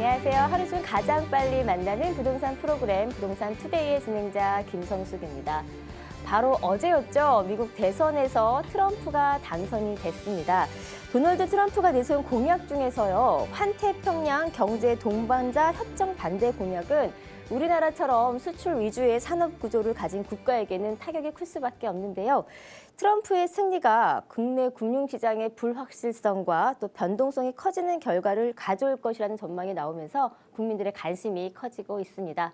안녕하세요. 하루 중 가장 빨리 만나는 부동산 프로그램 부동산 투데이의 진행자 김성숙입니다. 바로 어제였죠. 미국 대선에서 트럼프가 당선이 됐습니다. 도널드 트럼프가 내세운 공약 중에서요. 환태평양 경제 동반자 협정 반대 공약은 우리나라처럼 수출 위주의 산업 구조를 가진 국가에게는 타격이 클 수밖에 없는데요. 트럼프의 승리가 국내 금융시장의 불확실성과 또 변동성이 커지는 결과를 가져올 것이라는 전망이 나오면서 국민들의 관심이 커지고 있습니다.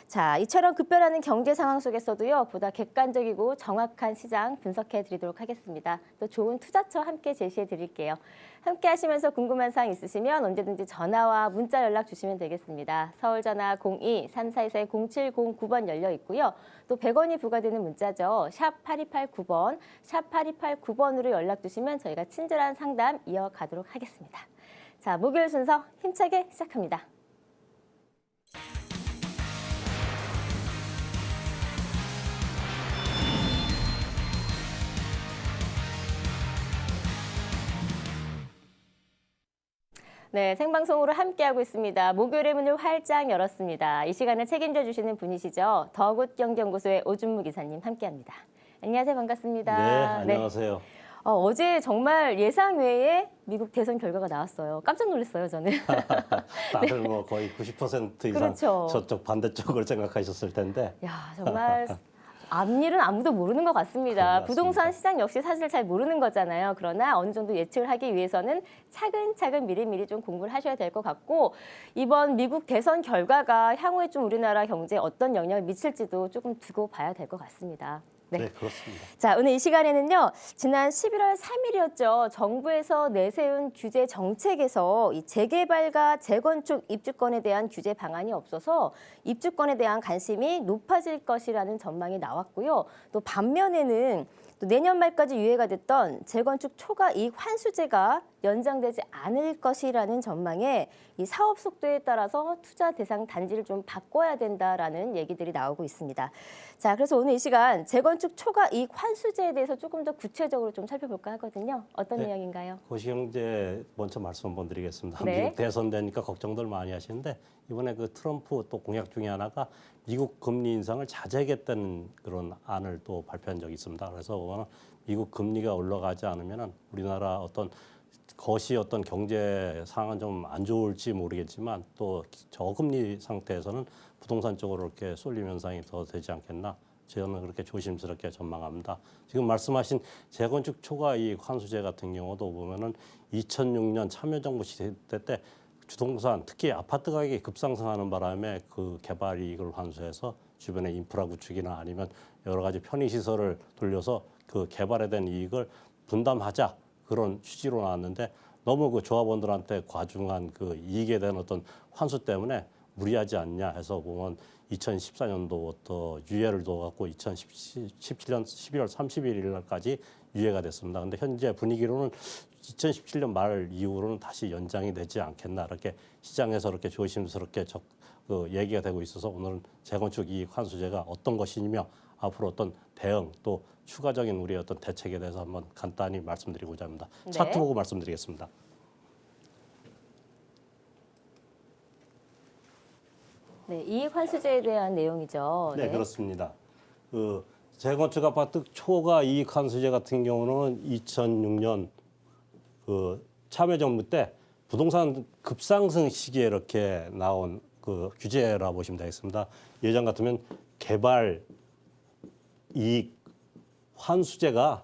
자, 이처럼 급변하는 경제 상황 속에서도요, 보다 객관적이고 정확한 시장 분석해 드리도록 하겠습니다. 또 좋은 투자처 함께 제시해 드릴게요. 함께 하시면서 궁금한 사항 있으시면 언제든지 전화와 문자 연락 주시면 되겠습니다. 서울 전화 02-344-0709번 열려 있고요. 또 100원이 부과되는 문자죠. 샵 8289번, 샵 8289번으로 연락 주시면 저희가 친절한 상담 이어가도록 하겠습니다. 자, 목요일 순서 힘차게 시작합니다. 네, 생방송으로 함께하고 있습니다. 목요일의 문을 활짝 열었습니다. 이 시간을 책임져 주시는 분이시죠. 더굿경제연구소의 오준무 기사님 함께합니다. 안녕하세요. 반갑습니다. 네, 안녕하세요. 네. 어제 정말 예상 외에 미국 대선 결과가 나왔어요. 깜짝 놀랐어요, 저는. 다들 뭐 거의 90% 이상 그렇죠. 저쪽 반대쪽을 생각하셨을 텐데. 야, 정말 앞일은 아무도 모르는 것 같습니다. 부동산 시장 역시 사실 잘 모르는 거잖아요. 그러나 어느 정도 예측을 하기 위해서는 차근차근 미리미리 좀 공부를 하셔야 될 것 같고, 이번 미국 대선 결과가 향후에 좀 우리나라 경제에 어떤 영향을 미칠지도 조금 두고 봐야 될 것 같습니다. 네, 그렇습니다. 자, 오늘 이 시간에는요, 지난 11월 3일이었죠. 정부에서 내세운 규제 정책에서 이 재개발과 재건축 입주권에 대한 규제 방안이 없어서 입주권에 대한 관심이 높아질 것이라는 전망이 나왔고요. 또 반면에는 또 내년 말까지 유예가 됐던 재건축 초과 이익 환수제가 연장되지 않을 것이라는 전망에 이 사업 속도에 따라서 투자 대상 단지를 좀 바꿔야 된다라는 얘기들이 나오고 있습니다. 자, 그래서 오늘 이 시간 재건축 초과 이익 환수제에 대해서 조금 더 구체적으로 좀 살펴볼까 하거든요. 어떤 내용인가요? 고시경제 먼저 말씀 한번 드리겠습니다. 네. 미국 대선 되니까 걱정들 많이 하시는데 이번에 그 트럼프 또 공약 중에 하나가 미국 금리 인상을 자제하겠다는 그런 안을 또 발표한 적이 있습니다. 그래서 보면 미국 금리가 올라가지 않으면 우리나라 어떤 것이 어떤 경제 상황은 좀 안 좋을지 모르겠지만 또 저금리 상태에서는 부동산 쪽으로 이렇게 쏠림 현상이 더 되지 않겠나. 저는 그렇게 조심스럽게 전망합니다. 지금 말씀하신 재건축 초과 이익 환수제 같은 경우도 보면은 2006년 참여정부 시대 때 주동산 특히 아파트 가격이 급상승하는 바람에 그 개발 이익을 환수해서 주변의 인프라 구축이나 아니면 여러 가지 편의시설을 돌려서 그 개발에 대한 이익을 분담하자 그런 취지로 나왔는데 너무 그 조합원들한테 과중한 그 이익에 대한 어떤 환수 때문에 무리하지 않냐 해서 보면 2014년도부터 유예를 둬갖고 2017년 11월 31일 날까지 유예가 됐습니다. 근데 현재 분위기로는 2017년 말 이후로는 다시 연장이 되지 않겠나 이렇게 시장에서 이렇게 조심스럽게 얘기가 되고 있어서 오늘은 재건축 이익 환수제가 어떤 것이며 앞으로 어떤 대응 또 추가적인 우리의 어떤 대책에 대해서 한번 간단히 말씀드리고자 합니다. 네. 차트 보고 말씀드리겠습니다. 네, 이익 환수제에 대한 내용이죠. 네, 그렇습니다. 그 재건축 아파트 초과 이익 환수제 같은 경우는 2006년 그 참여정부 때 부동산 급상승 시기에 이렇게 나온 그 규제라 보시면 되겠습니다. 예전 같으면 개발 이익 환수제가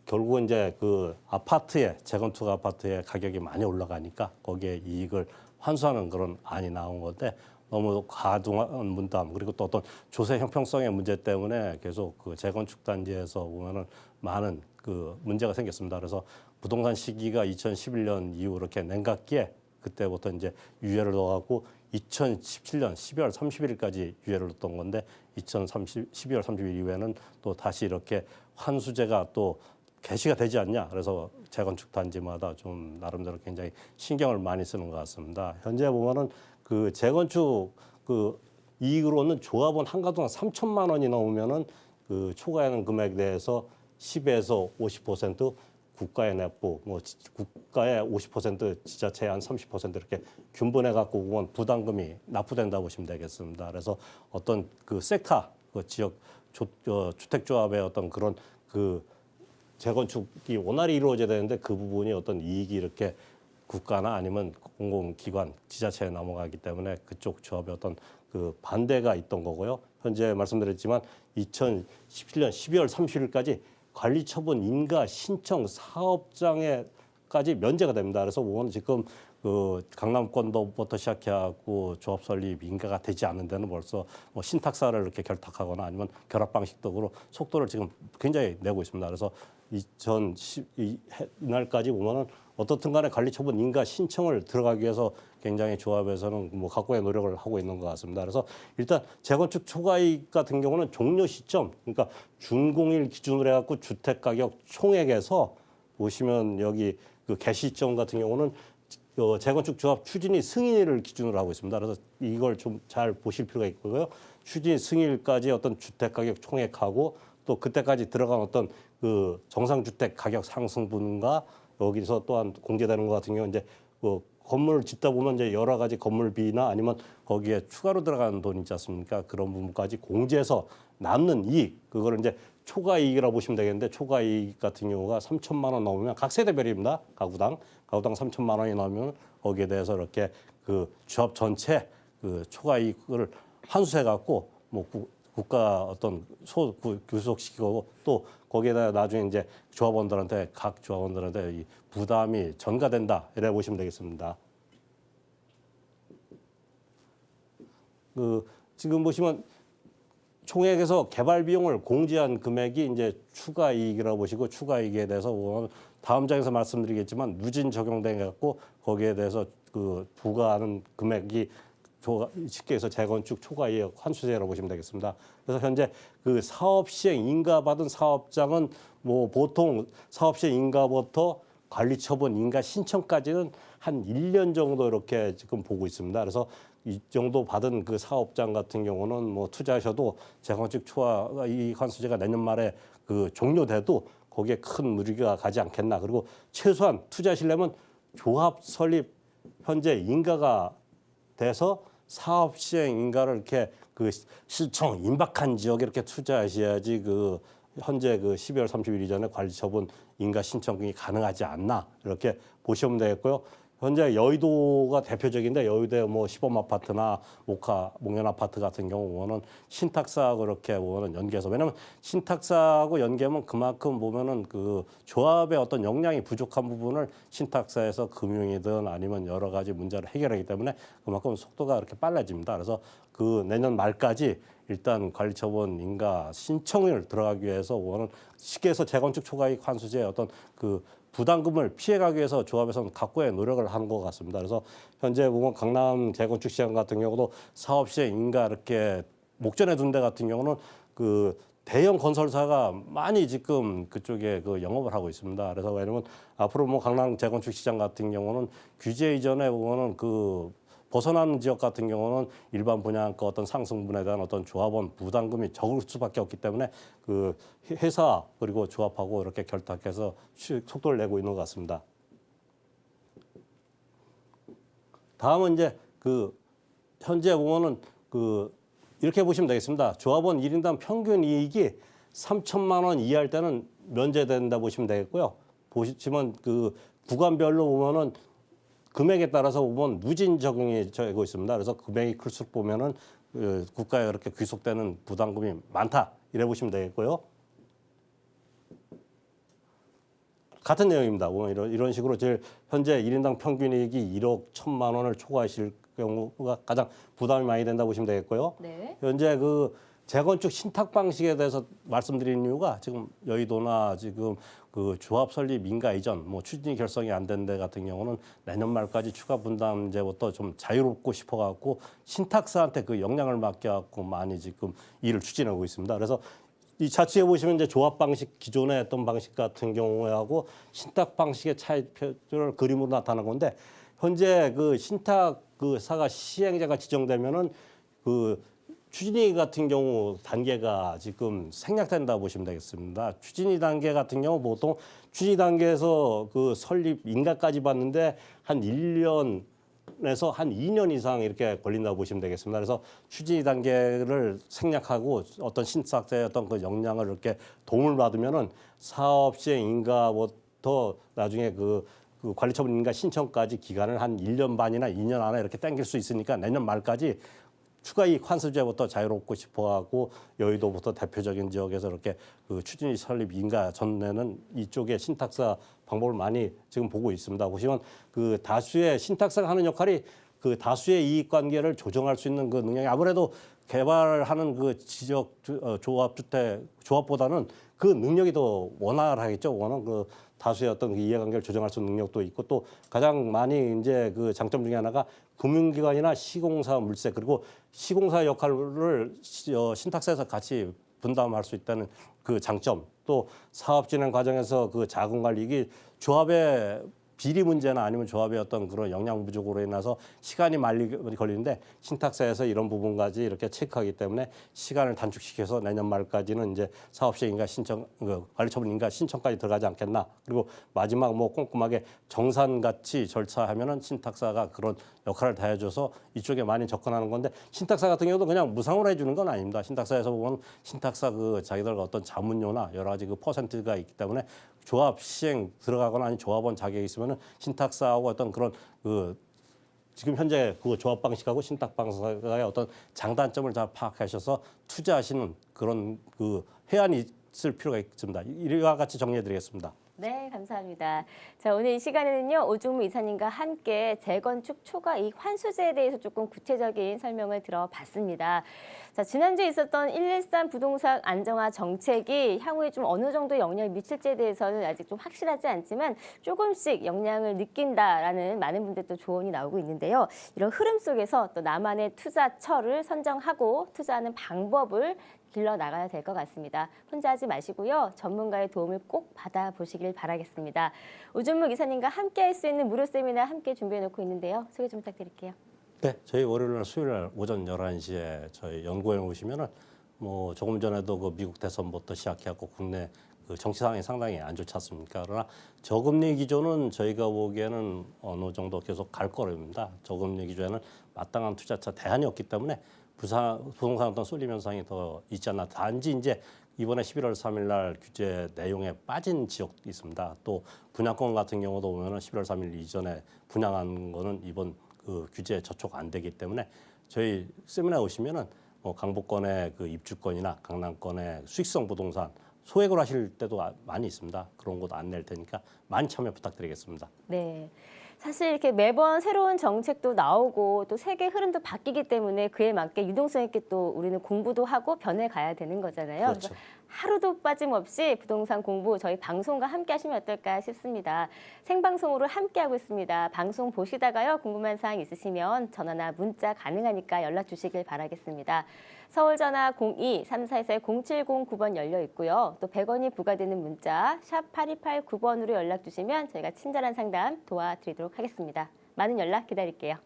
결국은 이제 그 아파트에 재건축 아파트의 가격이 많이 올라가니까 거기에 이익을 환수하는 그런 안이 나온 건데 너무 과도한 분담 그리고 또 어떤 조세 형평성의 문제 때문에 계속 그 재건축 단지에서 보면은 많은 그 문제가 생겼습니다. 그래서 부동산 시기가 2011년 이후 이렇게 냉각기에 그때부터 이제 유예를 넣어갖고 2017년 12월 31일까지 유예를 넣었던 건데 12월 30일 이후에는 또 다시 이렇게 환수제가 또 개시가 되지 않냐. 그래서 재건축 단지마다 좀 나름대로 굉장히 신경을 많이 쓰는 것 같습니다. 현재 보면은 그 재건축 그 이익으로는 조합원 한가구당 3천만 원이 넘으면은 그 초과하는 금액에 대해서 10에서 50% 국가의 납부, 뭐 국가의 50%, 지자체의 한 30% 이렇게 균분해 갖고 오면 부담금이 납부된다고 보시면 되겠습니다. 그래서 어떤 그 섹터, 그 지역 주택조합의 어떤 그런 그 재건축이 원활히 이루어져야 되는데 그 부분이 어떤 이익이 이렇게 국가나 아니면 공공기관, 지자체에 넘어가기 때문에 그쪽 조합의 어떤 그 반대가 있던 거고요. 현재 말씀드렸지만 2017년 12월 30일까지 관리처분 인가 신청 사업장에까지 면제가 됩니다. 그래서 오늘 지금 그 강남권도부터 시작해갖고 조합 설립 인가가 되지 않는 데는 벌써 뭐 신탁사를 이렇게 결탁하거나 아니면 결합 방식 등으로 속도를 지금 굉장히 내고 있습니다. 그래서 이날까지 보면은 어떻든 간에 관리처분 인가 신청을 들어가기 위해서 굉장히 조합에서는 뭐 각고의 노력을 하고 있는 것 같습니다. 그래서 일단 재건축 초과이익 같은 경우는 종료 시점, 그러니까 준공일 기준으로 해갖고 주택 가격 총액에서 보시면 여기 그 개시점 같은 경우는 재건축 조합 추진이 승인일을 기준으로 하고 있습니다. 그래서 이걸 좀 잘 보실 필요가 있고요. 추진 승인일까지 어떤 주택 가격 총액하고 또 그때까지 들어간 어떤 그 정상주택 가격 상승분과 여기서 또한 공제되는 것 같은 경우 이제 그 건물을 짓다 보면 이제 여러 가지 건물비나 아니면 거기에 추가로 들어가는 돈 있지 않습니까? 그런 부분까지 공제해서 남는 이익, 그거를 이제 초과 이익이라고 보시면 되겠는데 초과 이익 같은 경우가 3천만 원 넘으면 각 세대별입니다. 가구당 3천만 원이 넘으면 거기에 대해서 이렇게 그 조합 전체 그 초과 이익을 환수해 갖고 뭐 국가 어떤 규속시키고 또 거기에다 나중에 이제 조합원들한테 각 조합원들한테 이 부담이 전가된다 이래 보시면 되겠습니다. 그 지금 보시면 총액에서 개발 비용을 공제한 금액이 이제 추가 이익이라고 보시고 추가 이익에 대해서 다음 장에서 말씀드리겠지만 누진 적용돼 갖고 거기에 대해서 그 부과하는 금액이 쉽게 해서 재건축 초과이익 환수제라고 보시면 되겠습니다. 그래서 현재 그 사업 시행 인가 받은 사업장은 뭐 보통 사업 시행 인가부터 관리 처분 인가 신청까지는 한 1년 정도 이렇게 지금 보고 있습니다. 그래서 이 정도 받은 그 사업장 같은 경우는 뭐 투자하셔도 재건축 초과이익 환수제가 내년 말에 그 종료돼도 거기에 큰 무리가 가지 않겠나. 그리고 최소한 투자하시려면 조합 설립 현재 인가가 돼서 사업 시행 인가를 이렇게 그 시청 임박한 지역에 이렇게 투자하셔야지 그 현재 그 12월 30일 이전에 관리처분 인가 신청이 가능하지 않나 이렇게 보시면 되겠고요. 현재 여의도가 대표적인데 여의도에 뭐 시범 아파트나 목련 아파트 같은 경우는 신탁사하고 그렇게 보면은 연계해서 왜냐하면 신탁사하고 연계하면 그만큼 보면은 그 조합의 어떤 역량이 부족한 부분을 신탁사에서 금융이든 아니면 여러 가지 문제를 해결하기 때문에 그만큼 속도가 이렇게 빨라집니다. 그래서 그 내년 말까지 일단 관리처분 인가 신청을 들어가기 위해서 오는 쉽게 해서 재건축 초과이익 환수제 어떤 그 부담금을 피해가기 위해서 조합에서는 각고의 노력을 하는 것 같습니다. 그래서 현재 보면 강남 재건축 시장 같은 경우도 사업 시행 인가 이렇게 목전에 둔 데 같은 경우는 그 대형 건설사가 많이 지금 그쪽에 그 영업을 하고 있습니다. 그래서 왜냐면 앞으로 뭐 강남 재건축 시장 같은 경우는 규제 이전에 보면은 그 벗어나는 지역 같은 경우는 일반 분양가 어떤 상승분에 대한 어떤 조합원 부담금이 적을 수밖에 없기 때문에 그 회사 그리고 조합하고 이렇게 결탁해서 속도를 내고 있는 것 같습니다. 다음은 이제 그 현재 보면은 그 이렇게 보시면 되겠습니다. 조합원 1인당 평균 이익이 3천만 원 이하일 때는 면제된다 보시면 되겠고요. 보시면 그 구간별로 보면은 금액에 따라서 보면 누진 적용이 되고 있습니다. 그래서 금액이 클수록 보면은 그 국가에 그렇게 귀속되는 부담금이 많다 이래 보시면 되겠고요. 같은 내용입니다. 보면 이런 식으로 제일 현재 1인당 평균 이익이 1억 1천만 원을 초과하실 경우가 가장 부담이 많이 된다 보시면 되겠고요. 네. 현재 그 재건축 신탁 방식에 대해서 말씀드리는 이유가 지금 여의도나 지금 그 조합 설립 인가 이전 뭐 추진이 결성이 안 된 데 같은 경우는 내년 말까지 추가 분담제부터 좀 자유롭고 싶어갖고 신탁사한테 그 역량을 맡겨갖고 많이 지금 일을 추진하고 있습니다. 그래서 이 차트에 보시면 이제 조합 방식 기존에 했던 방식 같은 경우하고 신탁 방식의 차이를 그림으로 나타난 건데 현재 그 신탁 그 사가 시행자가 지정되면은 그 추진위 같은 경우 단계가 지금 생략된다 보시면 되겠습니다. 추진위 단계 같은 경우 보통 추진위 단계에서 그 설립 인가까지 봤는데 한 1년에서 한 2년 이상 이렇게 걸린다고 보시면 되겠습니다. 그래서 추진위 단계를 생략하고 어떤 신탁사의 어떤 그 역량을 이렇게 도움을 받으면은 사업 시행 인가부터 나중에 그 관리처분 인가 신청까지 기간을 한 1년 반이나 2년 안에 이렇게 당길 수 있으니까 내년 말까지 추가이익 환수제부터 자유롭고 싶어하고 여의도부터 대표적인 지역에서 이렇게 그 추진위 설립 인가 전에는 이쪽에 신탁사 방법을 많이 지금 보고 있습니다. 보시면 그 다수의 신탁사가 하는 역할이 그 다수의 이익 관계를 조정할 수 있는 그 능력이 아무래도 개발하는 그 지적 조합보다는 그 능력이 더 원활하겠죠. 워낙 그 다수의 어떤 그 이해관계를 조정할 수 있는 능력도 있고 또 가장 많이 이제 그 장점 중에 하나가 금융기관이나 시공사 물세 그리고 시공사 역할을 신탁사에서 같이 분담할 수 있다는 그 장점 또 사업 진행 과정에서 그 자금 관리 이게 조합의 비리 문제나 아니면 조합의 어떤 그런 역량 부족으로 인해서 시간이 많이 걸리는데 신탁사에서 이런 부분까지 이렇게 체크하기 때문에 시간을 단축시켜서 내년 말까지는 이제 사업 시행인가 신청, 관리처분인가 신청까지 들어가지 않겠나. 그리고 마지막 뭐 꼼꼼하게 정산같이 절차하면은 신탁사가 그런 역할을 다해줘서 이쪽에 많이 접근하는 건데 신탁사 같은 경우도 그냥 무상으로 해주는 건 아닙니다. 신탁사에서 보면 신탁사 그 자기들 어떤 자문료나 여러 가지 그 퍼센트가 있기 때문에 조합 시행 들어가거나 아니 조합원 자격이 있으면은 신탁사하고 어떤 그런 그 지금 현재 그 조합 방식하고 신탁 방식의 어떤 장단점을 다 파악하셔서 투자하시는 그런 그 해안이 있을 필요가 있습니다. 이와 같이 정리해드리겠습니다. 네, 감사합니다. 자, 오늘 이 시간에는요, 오중무 이사님과 함께 재건축 초과이익 환수제에 대해서 조금 구체적인 설명을 들어봤습니다. 자, 지난주에 있었던 113 부동산 안정화 정책이 향후에 좀 어느 정도 영향을 미칠지에 대해서는 아직 좀 확실하지 않지만 조금씩 영향을 느낀다라는 많은 분들도 조언이 나오고 있는데요. 이런 흐름 속에서 또 나만의 투자처를 선정하고 투자하는 방법을 길러 나가야 될 것 같습니다. 혼자 하지 마시고요. 전문가의 도움을 꼭 받아보시길 바라겠습니다. 오준무 기사님과 함께 할 수 있는 무료 세미나 함께 준비해놓고 있는데요. 소개 좀 부탁드릴게요. 네, 저희 월요일 날 수요일 날 오전 11시에 저희 연구원에 오시면은 뭐 조금 전에도 그 미국 대선부터 시작해갖고 국내 그 정치 상황이 상당히 안 좋지 않습니까? 그러나 저금리 기조는 저희가 보기에는 어느 정도 계속 갈 거랍니다. 저금리 기조에는 마땅한 투자처 대안이 없기 때문에 부동산 어떤 쏠림 현상이 더 있지 않나. 단지 이제 이번에 11월 3일 날 규제 내용에 빠진 지역도 있습니다. 또 분양권 같은 경우도 보면은 11월 3일 이전에 분양한 거는 이번 그 규제에 저촉 안 되기 때문에 저희 세미나에 오시면은 뭐 강북권의 그 입주권이나 강남권의 수익성 부동산 소액으로 하실 때도 많이 있습니다. 그런 곳 안 낼 테니까 많이 참여 부탁드리겠습니다. 네. 사실 이렇게 매번 새로운 정책도 나오고 또 세계 흐름도 바뀌기 때문에 그에 맞게 유동성 있게 또 우리는 공부도 하고 변해가야 되는 거잖아요. 그렇죠. 그래서 하루도 빠짐없이 부동산 공부 저희 방송과 함께 하시면 어떨까 싶습니다. 생방송으로 함께하고 있습니다. 방송 보시다가요. 궁금한 사항 있으시면 전화나 문자 가능하니까 연락 주시길 바라겠습니다. 서울 전화 02-3424-0709번 열려 있고요. 또 100원이 부과되는 문자 샵 8289번으로 연락 주시면 저희가 친절한 상담 도와드리도록 하겠습니다. 많은 연락 기다릴게요.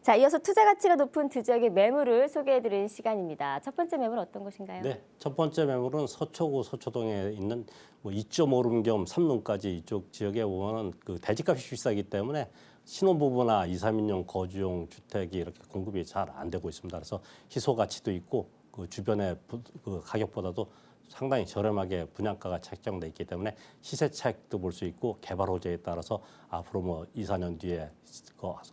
자, 이어서 투자 가치가 높은 두 지역의 매물을 소개해드리는 시간입니다. 첫 번째 매물 어떤 곳인가요? 네, 첫 번째 매물은 서초구 서초동에 있는 뭐 2.5룸 겸 3룸까지 이쪽 지역에 보면은 그 대지값이 비싸기 때문에 신혼부부나 2, 3인용 거주용 주택이 이렇게 공급이 잘 안 되고 있습니다. 그래서 희소 가치도 있고 그 주변의 그 가격보다도 상당히 저렴하게 분양가가 책정돼 있기 때문에 시세 차익도 볼 수 있고 개발 호재에 따라서 앞으로 뭐 2, 4년 뒤에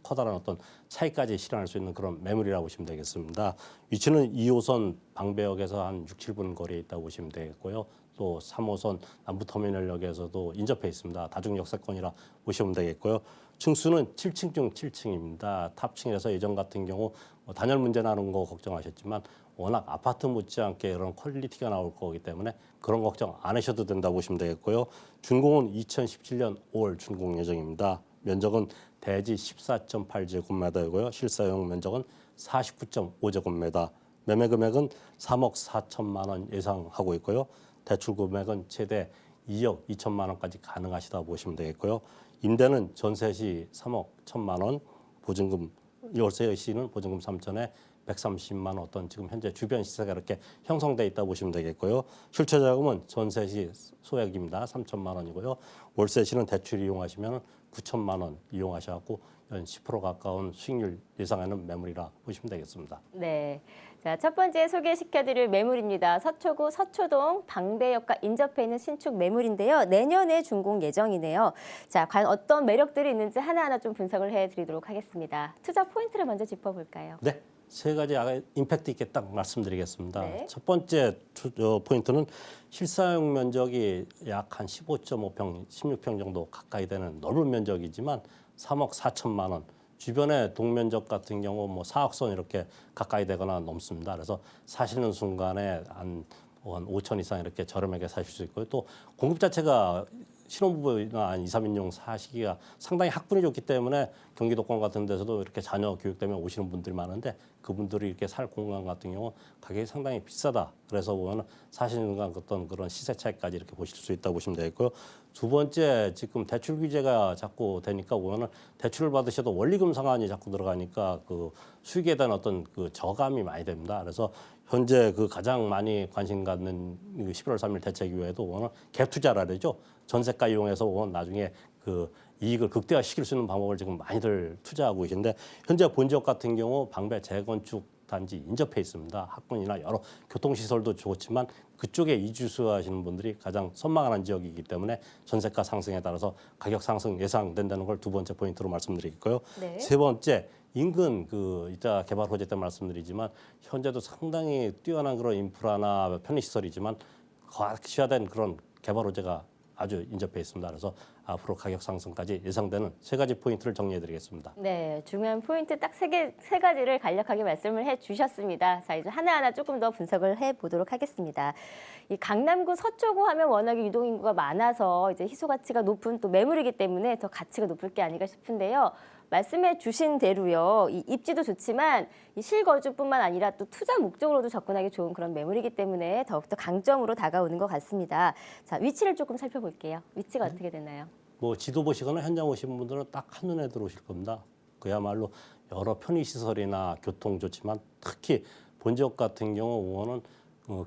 커다란 어떤 차익까지 실현할 수 있는 그런 매물이라고 보시면 되겠습니다. 위치는 2호선 방배역에서 한 6, 7분 거리에 있다고 보시면 되겠고요. 또 3호선 남부터미널역에서도 인접해 있습니다. 다중역세권이라 보시면 되겠고요. 층수는 7층 중 7층입니다. 탑층에서 예전 같은 경우 뭐 단열 문제 나는 거 걱정하셨지만 워낙 아파트 못지않게 이런 퀄리티가 나올 거기 때문에 그런 걱정 안 하셔도 된다고 보시면 되겠고요. 준공은 2017년 5월 준공 예정입니다. 면적은 대지 14.8제곱미터이고요. 실사용 면적은 49.5제곱미터. 매매 금액은 3억 4천만 원 예상하고 있고요. 대출 금액은 최대 2억 2천만 원까지 가능하시다 보시면 되겠고요. 임대는 전세 시 3억 1천만 원, 보증금 월세 시는 보증금 3천에 130만 어떤 지금 현재 주변 시세가 이렇게 형성돼 있다 보시면 되겠고요. 실제 자금은 전세 시 소액입니다. 3천만 원이고요. 월세 시는 대출 이용하시면 9천만 원 이용하셔갖고 연 10% 가까운 수익률 예상하는 매물이라 보시면 되겠습니다. 네. 자, 첫 번째 소개시켜드릴 매물입니다. 서초구 서초동 방배역과 인접해 있는 신축 매물인데요. 내년에 준공 예정이네요. 자, 과연 어떤 매력들이 있는지 하나하나 좀 분석을 해드리도록 하겠습니다. 투자 포인트를 먼저 짚어볼까요? 네. 세 가지 임팩트 있게 딱 말씀드리겠습니다. 네. 첫 번째 포인트는 실사용 면적이 약 한 15.5평, 16평 정도 가까이 되는 넓은 면적이지만 3억 4천만 원. 주변의 동면적 같은 경우 뭐 4억선 이렇게 가까이 되거나 넘습니다. 그래서 사시는 순간에 한 5천 이상 이렇게 저렴하게 사실 수 있고요. 또 공급 자체가 신혼부부나 한 2, 3인용 사시기가 상당히 학군이 좋기 때문에 경기도권 같은 데서도 이렇게 자녀 교육 때문에 오시는 분들이 많은데 그분들이 이렇게 살 공간 같은 경우 가격이 상당히 비싸다. 그래서 보면 사시는 순간 어떤 그런 시세 차이까지 이렇게 보실 수 있다고 보시면 되겠고요. 두 번째 지금 대출 규제가 자꾸 되니까 보면은 대출을 받으셔도 원리금 상환이 자꾸 들어가니까 그 수익에 대한 어떤 그 저감이 많이 됩니다. 그래서 현재 그 가장 많이 관심 갖는 11월 3일 대책 이후에도 보면 갭 투자라 그러죠. 전세가 이용해서 보면 나중에 그 이익을 극대화시킬 수 있는 방법을 지금 많이들 투자하고 계신데 현재 본 지역 같은 경우 방배 재건축 단지 인접해 있습니다. 학군이나 여러 교통시설도 좋지만 그쪽에 이주수 하시는 분들이 가장 선망하는 지역이기 때문에 전세가 상승에 따라서 가격 상승 예상된다는 걸 두 번째 포인트로 말씀드리겠고요. 네. 세 번째 인근 그 이따 개발 호재 때 말씀드리지만 현재도 상당히 뛰어난 그런 인프라나 편의시설이지만 과학시화된 그런 개발 호재가 아주 인접해 있습니다. 그래서 앞으로 가격 상승까지 예상되는 세 가지 포인트를 정리해드리겠습니다. 네, 중요한 포인트 딱 세 가지를 간략하게 말씀을 해주셨습니다. 자, 이제 하나하나 조금 더 분석을 해보도록 하겠습니다. 이 강남구 서초구 하면 워낙에 유동인구가 많아서 이제 희소 가치가 높은 또 매물이기 때문에 더 가치가 높을 게 아닌가 싶은데요. 말씀해 주신 대로요. 이 입지도 좋지만 이 실거주뿐만 아니라 또 투자 목적으로도 접근하기 좋은 그런 매물이기 때문에 더욱더 강점으로 다가오는 것 같습니다. 자, 위치를 조금 살펴볼게요. 위치가 어떻게 되나요? 뭐 지도 보시거나 현장 오신 분들은 딱 한눈에 들어오실 겁니다. 그야말로 여러 편의시설이나 교통 좋지만 특히 본 지역 같은 경우 보면은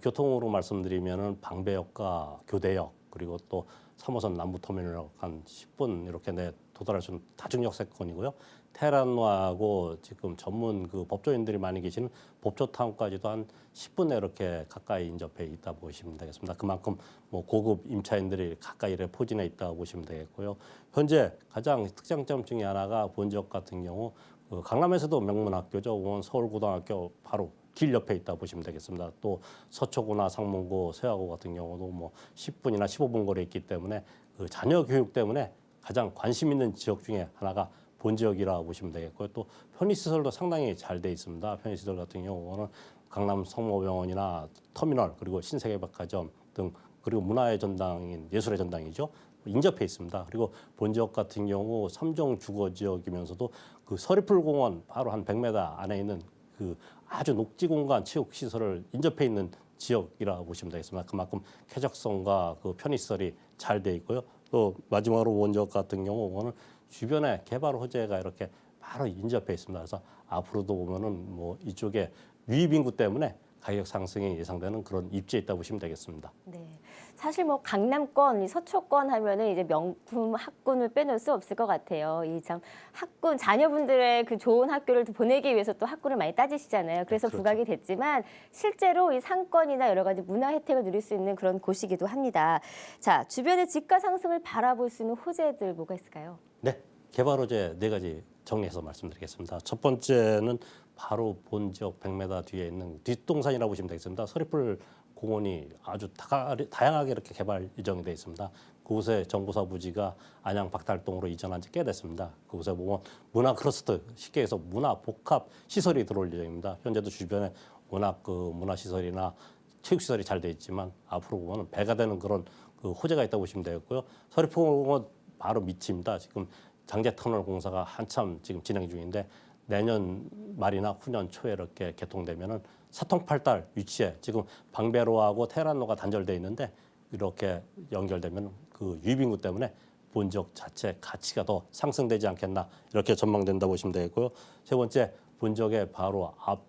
교통으로 말씀드리면은 방배역과 교대역 그리고 또 3호선 남부터미널 한 10분 이렇게 도달할 수 있는 다중역세권이고요. 테란노하고 지금 전문 그 법조인들이 많이 계시는 법조타운까지도 한 10분 내 이렇게 가까이 인접해 있다 보시면 되겠습니다. 그만큼 뭐 고급 임차인들이 가까이 이렇게 포진해 있다 보시면 되겠고요. 현재 가장 특장점 중에 하나가 본 지역 같은 경우 그 강남에서도 명문학교죠. 서울고등학교 바로 길 옆에 있다 보시면 되겠습니다. 또 서초구나 상문구, 세화구 같은 경우도 뭐 10분이나 15분 거리에 있기 때문에 그 자녀 교육 때문에 가장 관심 있는 지역 중에 하나가 본 지역이라 보시면 되겠고요. 또 편의시설도 상당히 잘 돼 있습니다. 편의시설 같은 경우는 강남 성모병원이나 터미널 그리고 신세계백화점 등 그리고 문화의 전당인 예술의 전당이죠. 인접해 있습니다. 그리고 본 지역 같은 경우 삼종 주거 지역이면서도 그 서리풀공원 바로 한 100m 안에 있는 그 아주 녹지 공간 체육 시설을 인접해 있는 지역이라 보시면 되겠습니다. 그만큼 쾌적성과 그 편의시설이 잘 돼 있고요. 또 마지막으로 본 지역 같은 경우는 주변에 개발 호재가 이렇게 바로 인접해 있습니다. 그래서 앞으로도 보면은 뭐 이쪽에 유입 인구 때문에 가격 상승이 예상되는 그런 입지에 있다 보시면 되겠습니다. 네. 사실 뭐 강남권, 이 서초권 하면은 이제 명품 학군을 빼놓을 수 없을 것 같아요. 이 참 학군 자녀분들의 그 좋은 학교를 보내기 위해서 또 학군을 많이 따지시잖아요. 그래서 그렇죠. 부각이 됐지만 실제로 이 상권이나 여러 가지 문화 혜택을 누릴 수 있는 그런 곳이기도 합니다. 자, 주변의 집가 상승을 바라볼 수 있는 호재들 뭐가 있을까요? 네, 개발 호재 네 가지 정리해서 말씀드리겠습니다. 첫 번째는 바로 본 지역 100m 뒤에 있는 뒷동산이라고 보시면 되겠습니다. 서리풀 공원이 아주 다양하게 이렇게 개발 예정이 되어 있습니다. 그곳에 정부사 부지가 안양 박달동으로 이전한 지 꽤 됐습니다. 그곳에 보면 문화 클러스터, 쉽게 해서 문화 복합 시설이 들어올 예정입니다. 현재도 주변에 워낙 그 문화 시설이나 체육 시설이 잘 돼 있지만 앞으로 보면 배가 되는 그런 그 호재가 있다고 보시면 되겠고요. 서리풀 공원 바로 밑입니다. 지금 장제터널 공사가 한참 지금 진행 중인데 내년 말이나 후년 초에 이렇게 개통되면은 사통팔달 위치에 지금 방배로하고 테란로가 단절돼 있는데 이렇게 연결되면 그 유입인구 때문에 본 지역 자체 가치가 더 상승되지 않겠나 이렇게 전망된다 보시면 되겠고요. 세 번째 본 지역의 바로 앞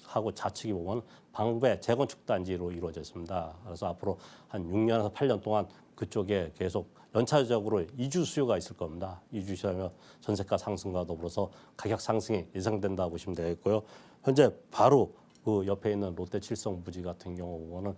하고 좌측이 보면 방배 재건축 단지로 이루어져 있습니다. 그래서 앞으로 한 6년에서 8년 동안 그쪽에 계속 연차적으로 이주 수요가 있을 겁니다. 이주 수요면 전세가 상승과 더불어서 가격 상승이 예상된다 보시면 되겠고요. 현재 바로 그 옆에 있는 롯데 칠성 부지 같은 경우 보면은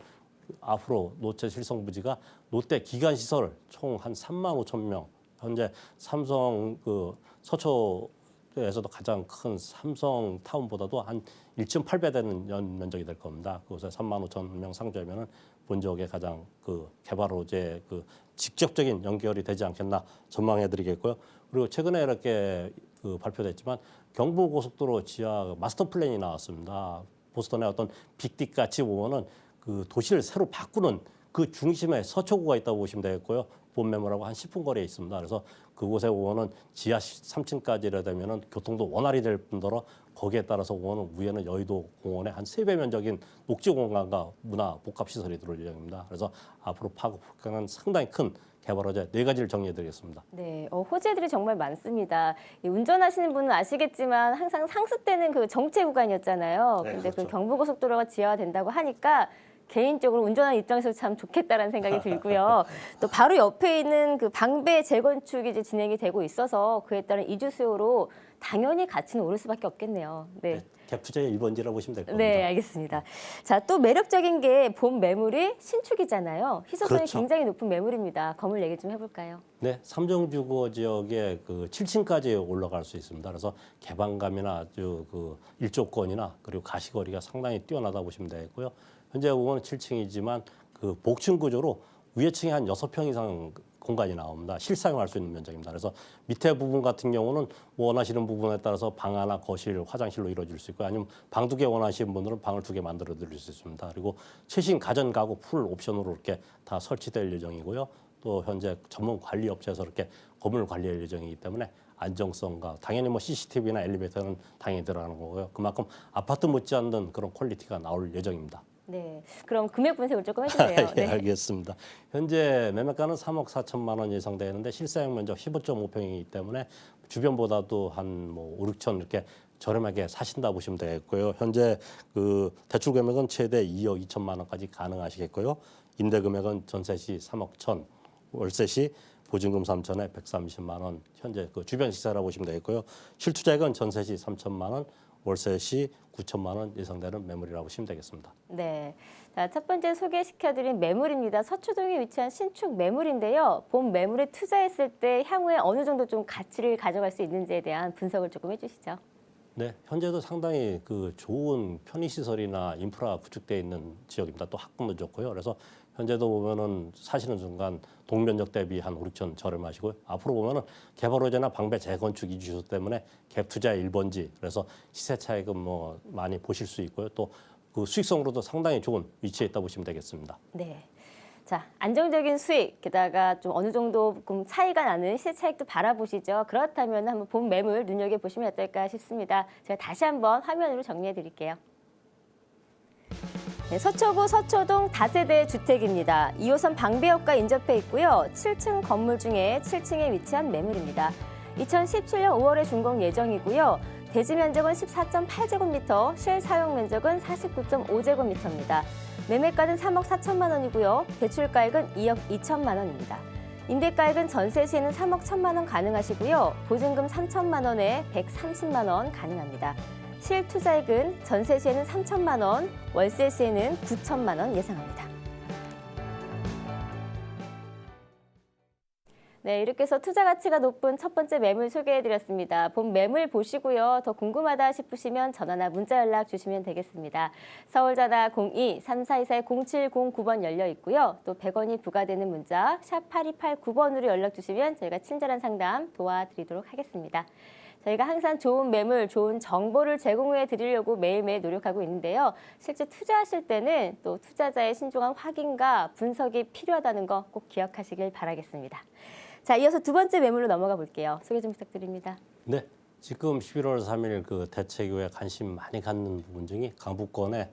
앞으로 롯데 칠성 부지가 롯데 기간 시설 총 한 3만 5천 명. 현재 삼성 그 서초에서도 가장 큰 삼성 타운보다도 한 1.8배 되는 면적이 될 겁니다. 그곳에 3만 5천 명 상주하면은 본 지역에 가장 그 개발호재 그 직접적인 연결이 되지 않겠나 전망해드리겠고요. 그리고 최근에 이렇게 그 발표됐지만 경부고속도로 지하 마스터 플랜이 나왔습니다. 보스턴의 어떤 빅딕 같이 보면은 그 도시를 새로 바꾸는 그 중심에 서초구가 있다고 보시면 되겠고요. 본 매물하고 한 10분 거리에 있습니다. 그래서 그곳에 오면은 지하 3층까지라 되면은 교통도 원활히 될 뿐더러 거기에 따라서 오면은 위에는 여의도 공원의 한 3배 면적인 녹지 공간과 문화 복합 시설이 들어올 예정입니다. 그래서 앞으로 파급폭행은 상당히 큰 개발 호재 4가지를 정리해드리겠습니다. 네, 호재들이 정말 많습니다. 이 운전하시는 분은 아시겠지만 항상 상습되는 그 정체 구간이었잖아요. 네, 근데 그렇죠. 그 경부고속도로가 지하화 된다고 하니까 개인적으로 운전하는 입장에서 참 좋겠다라는 생각이 들고요. 또 바로 옆에 있는 그 방배 재건축이 이제 진행이 되고 있어서 그에 따른 이주 수요로 당연히 가치는 오를 수밖에 없겠네요. 네. 네, 갭 투자의 1번지라고 보시면 될 겁니다. 네, 알겠습니다. 자, 또 매력적인 게 본 매물이 신축이잖아요. 희소성이 그렇죠. 굉장히 높은 매물입니다. 건물 얘기 좀 해볼까요? 네, 삼성주거 지역에 그 7층까지 올라갈 수 있습니다. 그래서 개방감이나 아주 그 일조권이나 그리고 가시거리가 상당히 뛰어나다 보시면 되겠고요. 현재 보면 7층이지만 그 복층 구조로 위에 층에 한 6평 이상 공간이 나옵니다. 실사용할 수 있는 면적입니다. 그래서 밑에 부분 같은 경우는 원하시는 부분에 따라서 방 하나, 거실, 화장실로 이루어질 수 있고 아니면 방 2개 원하시는 분들은 방을 2개 만들어 드릴 수 있습니다. 그리고 최신 가전 가구 풀 옵션으로 이렇게 다 설치될 예정이고요. 또 현재 전문 관리 업체에서 이렇게 건물 관리할 예정이기 때문에 안정성과 당연히 뭐 CCTV나 엘리베이터는 당연히 들어가는 거고요. 그만큼 아파트 못지않는 그런 퀄리티가 나올 예정입니다. 네, 그럼 금액 분석을 조금 해주세요. 예, 네. 알겠습니다. 현재 매매가는 3억 4천만 원 예상되는데 실사용 면적 15.5평이기 때문에 주변보다도 한 뭐 5, 6천 이렇게 저렴하게 사신다 보시면 되겠고요. 현재 그 대출 금액은 최대 2억 2천만 원까지 가능하시겠고요. 임대 금액은 전세 시 3억 1천, 월세 시 보증금 3천에 130만 원. 현재 그 주변 시세라고 보시면 되겠고요. 실투자액은 전세 시 3천만 원, 월세 시 9천만 원 예상되는 매물이라고 보시면 되겠습니다. 네. 자, 첫 번째 소개시켜드린 매물입니다. 서초동에 위치한 신축 매물인데요. 본 매물에 투자했을 때 향후에 어느 정도 좀 가치를 가져갈 수 있는지에 대한 분석을 조금 해주시죠. 네, 현재도 상당히 그 좋은 편의시설이나 인프라 구축되어 있는 지역입니다. 또 학군도 좋고요. 그래서 현재도 보면은 사시는 순간 동면적 대비 한 5, 6천 저렴하시고요. 앞으로 보면은 개발호재나 방배 재건축 이주소 때문에 갭 투자의 1번지. 그래서 시세 차익은 뭐 많이 보실 수 있고요. 또 그 수익성으로도 상당히 좋은 위치에 있다 보시면 되겠습니다. 네. 자, 안정적인 수익, 게다가 좀 어느 정도 조금 차이가 나는 시세 차익도 바라보시죠. 그렇다면 한번 본 매물 눈여겨보시면 어떨까 싶습니다. 제가 다시 한번 화면으로 정리해 드릴게요. 네, 서초구 서초동 다세대 주택입니다. 2호선 방배역과 인접해 있고요. 7층 건물 중에 7층에 위치한 매물입니다. 2017년 5월에 준공 예정이고요. 대지 면적은 14.8제곱미터, 실사용 면적은 49.5제곱미터입니다. 매매가는 3억 4천만 원이고요. 대출가액은 2억 2천만 원입니다. 임대가액은 전세 시에는 3억 1천만 원 가능하시고요. 보증금 3천만 원에 130만 원 가능합니다. 실투자액은 전세 시에는 3천만 원, 월세 시에는 9천만 원 예상합니다. 네, 이렇게 해서 투자 가치가 높은 첫 번째 매물 소개해드렸습니다. 본 매물 보시고요. 더 궁금하다 싶으시면 전화나 문자 연락 주시면 되겠습니다. 서울 전화 02-3424-0709번 열려 있고요. 또 100원이 부과되는 문자 샵 8289번으로 연락 주시면 저희가 친절한 상담 도와드리도록 하겠습니다. 저희가 항상 좋은 매물, 좋은 정보를 제공해 드리려고 매일매일 노력하고 있는데요. 실제 투자하실 때는 또 투자자의 신중한 확인과 분석이 필요하다는 거 꼭 기억하시길 바라겠습니다. 자, 이어서 두 번째 매물로 넘어가 볼게요. 소개 좀 부탁드립니다. 네, 지금 11월 3일 그 대책 이후에 관심 많이 갖는 부분 중에 강북권의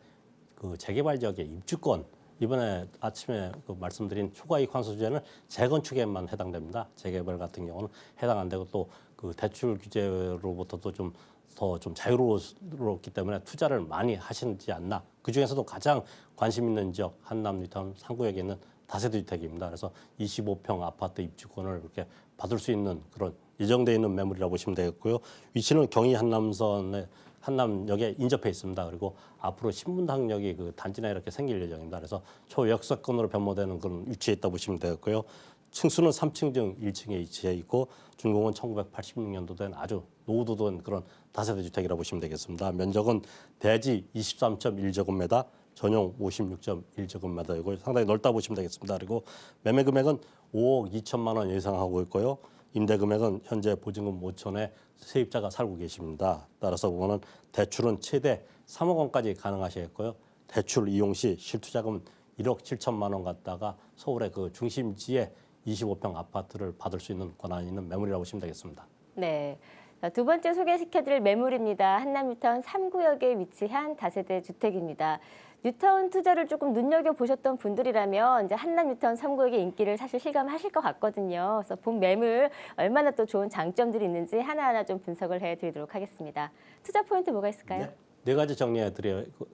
그 재개발 지역의 입주권. 이번에 아침에 그 말씀드린 초과이익 환수제는 재건축에만 해당됩니다. 재개발 같은 경우는 해당 안 되고 또 그 대출 규제로부터도 좀 더 좀 자유로웠기 때문에 투자를 많이 하시지 않나. 그 중에서도 가장 관심 있는 지역 한남 뉴타운 3구역에 있는 다세대 주택입니다. 그래서 25평 아파트 입주권을 이렇게 받을 수 있는 그런 예정돼 있는 매물이라고 보시면 되겠고요. 위치는 경의 한남선의 한남역에 인접해 있습니다. 그리고 앞으로 신분당역이 그 단지 내에 이렇게 생길 예정입니다. 그래서 초역세권으로 변모되는 그런 위치에 있다 보시면 되겠고요. 층수는 3층 중 1층에 위치해 있고 준공은 1986년도 된 아주 노후된 그런 다세대 주택이라고 보시면 되겠습니다. 면적은 대지 23.1제곱미터, 전용 56.1제곱미터이고 상당히 넓다 보시면 되겠습니다. 그리고 매매 금액은 5억 2천만 원 예상하고 있고요. 임대 금액은 현재 보증금 5천에 세입자가 살고 계십니다. 따라서 보면은 대출은 최대 3억 원까지 가능하시겠고요. 대출 이용 시 실투자금 1억 7천만 원 갖다가 서울의 그 중심지에 25평 아파트를 받을 수 있는 권한이 있는 매물이라고 보시면 되겠습니다. 네. 자, 두 번째 소개시켜드릴 매물입니다. 한남 뉴타운 3구역에 위치한 다세대 주택입니다. 뉴타운 투자를 조금 눈여겨보셨던 분들이라면 이제 한남 뉴타운 3구역의 인기를 사실 실감하실 것 같거든요. 그래서 본 매물 얼마나 또 좋은 장점들이 있는지 하나하나 좀 분석을 해드리도록 하겠습니다. 투자 포인트 뭐가 있을까요? 네 가지 정리해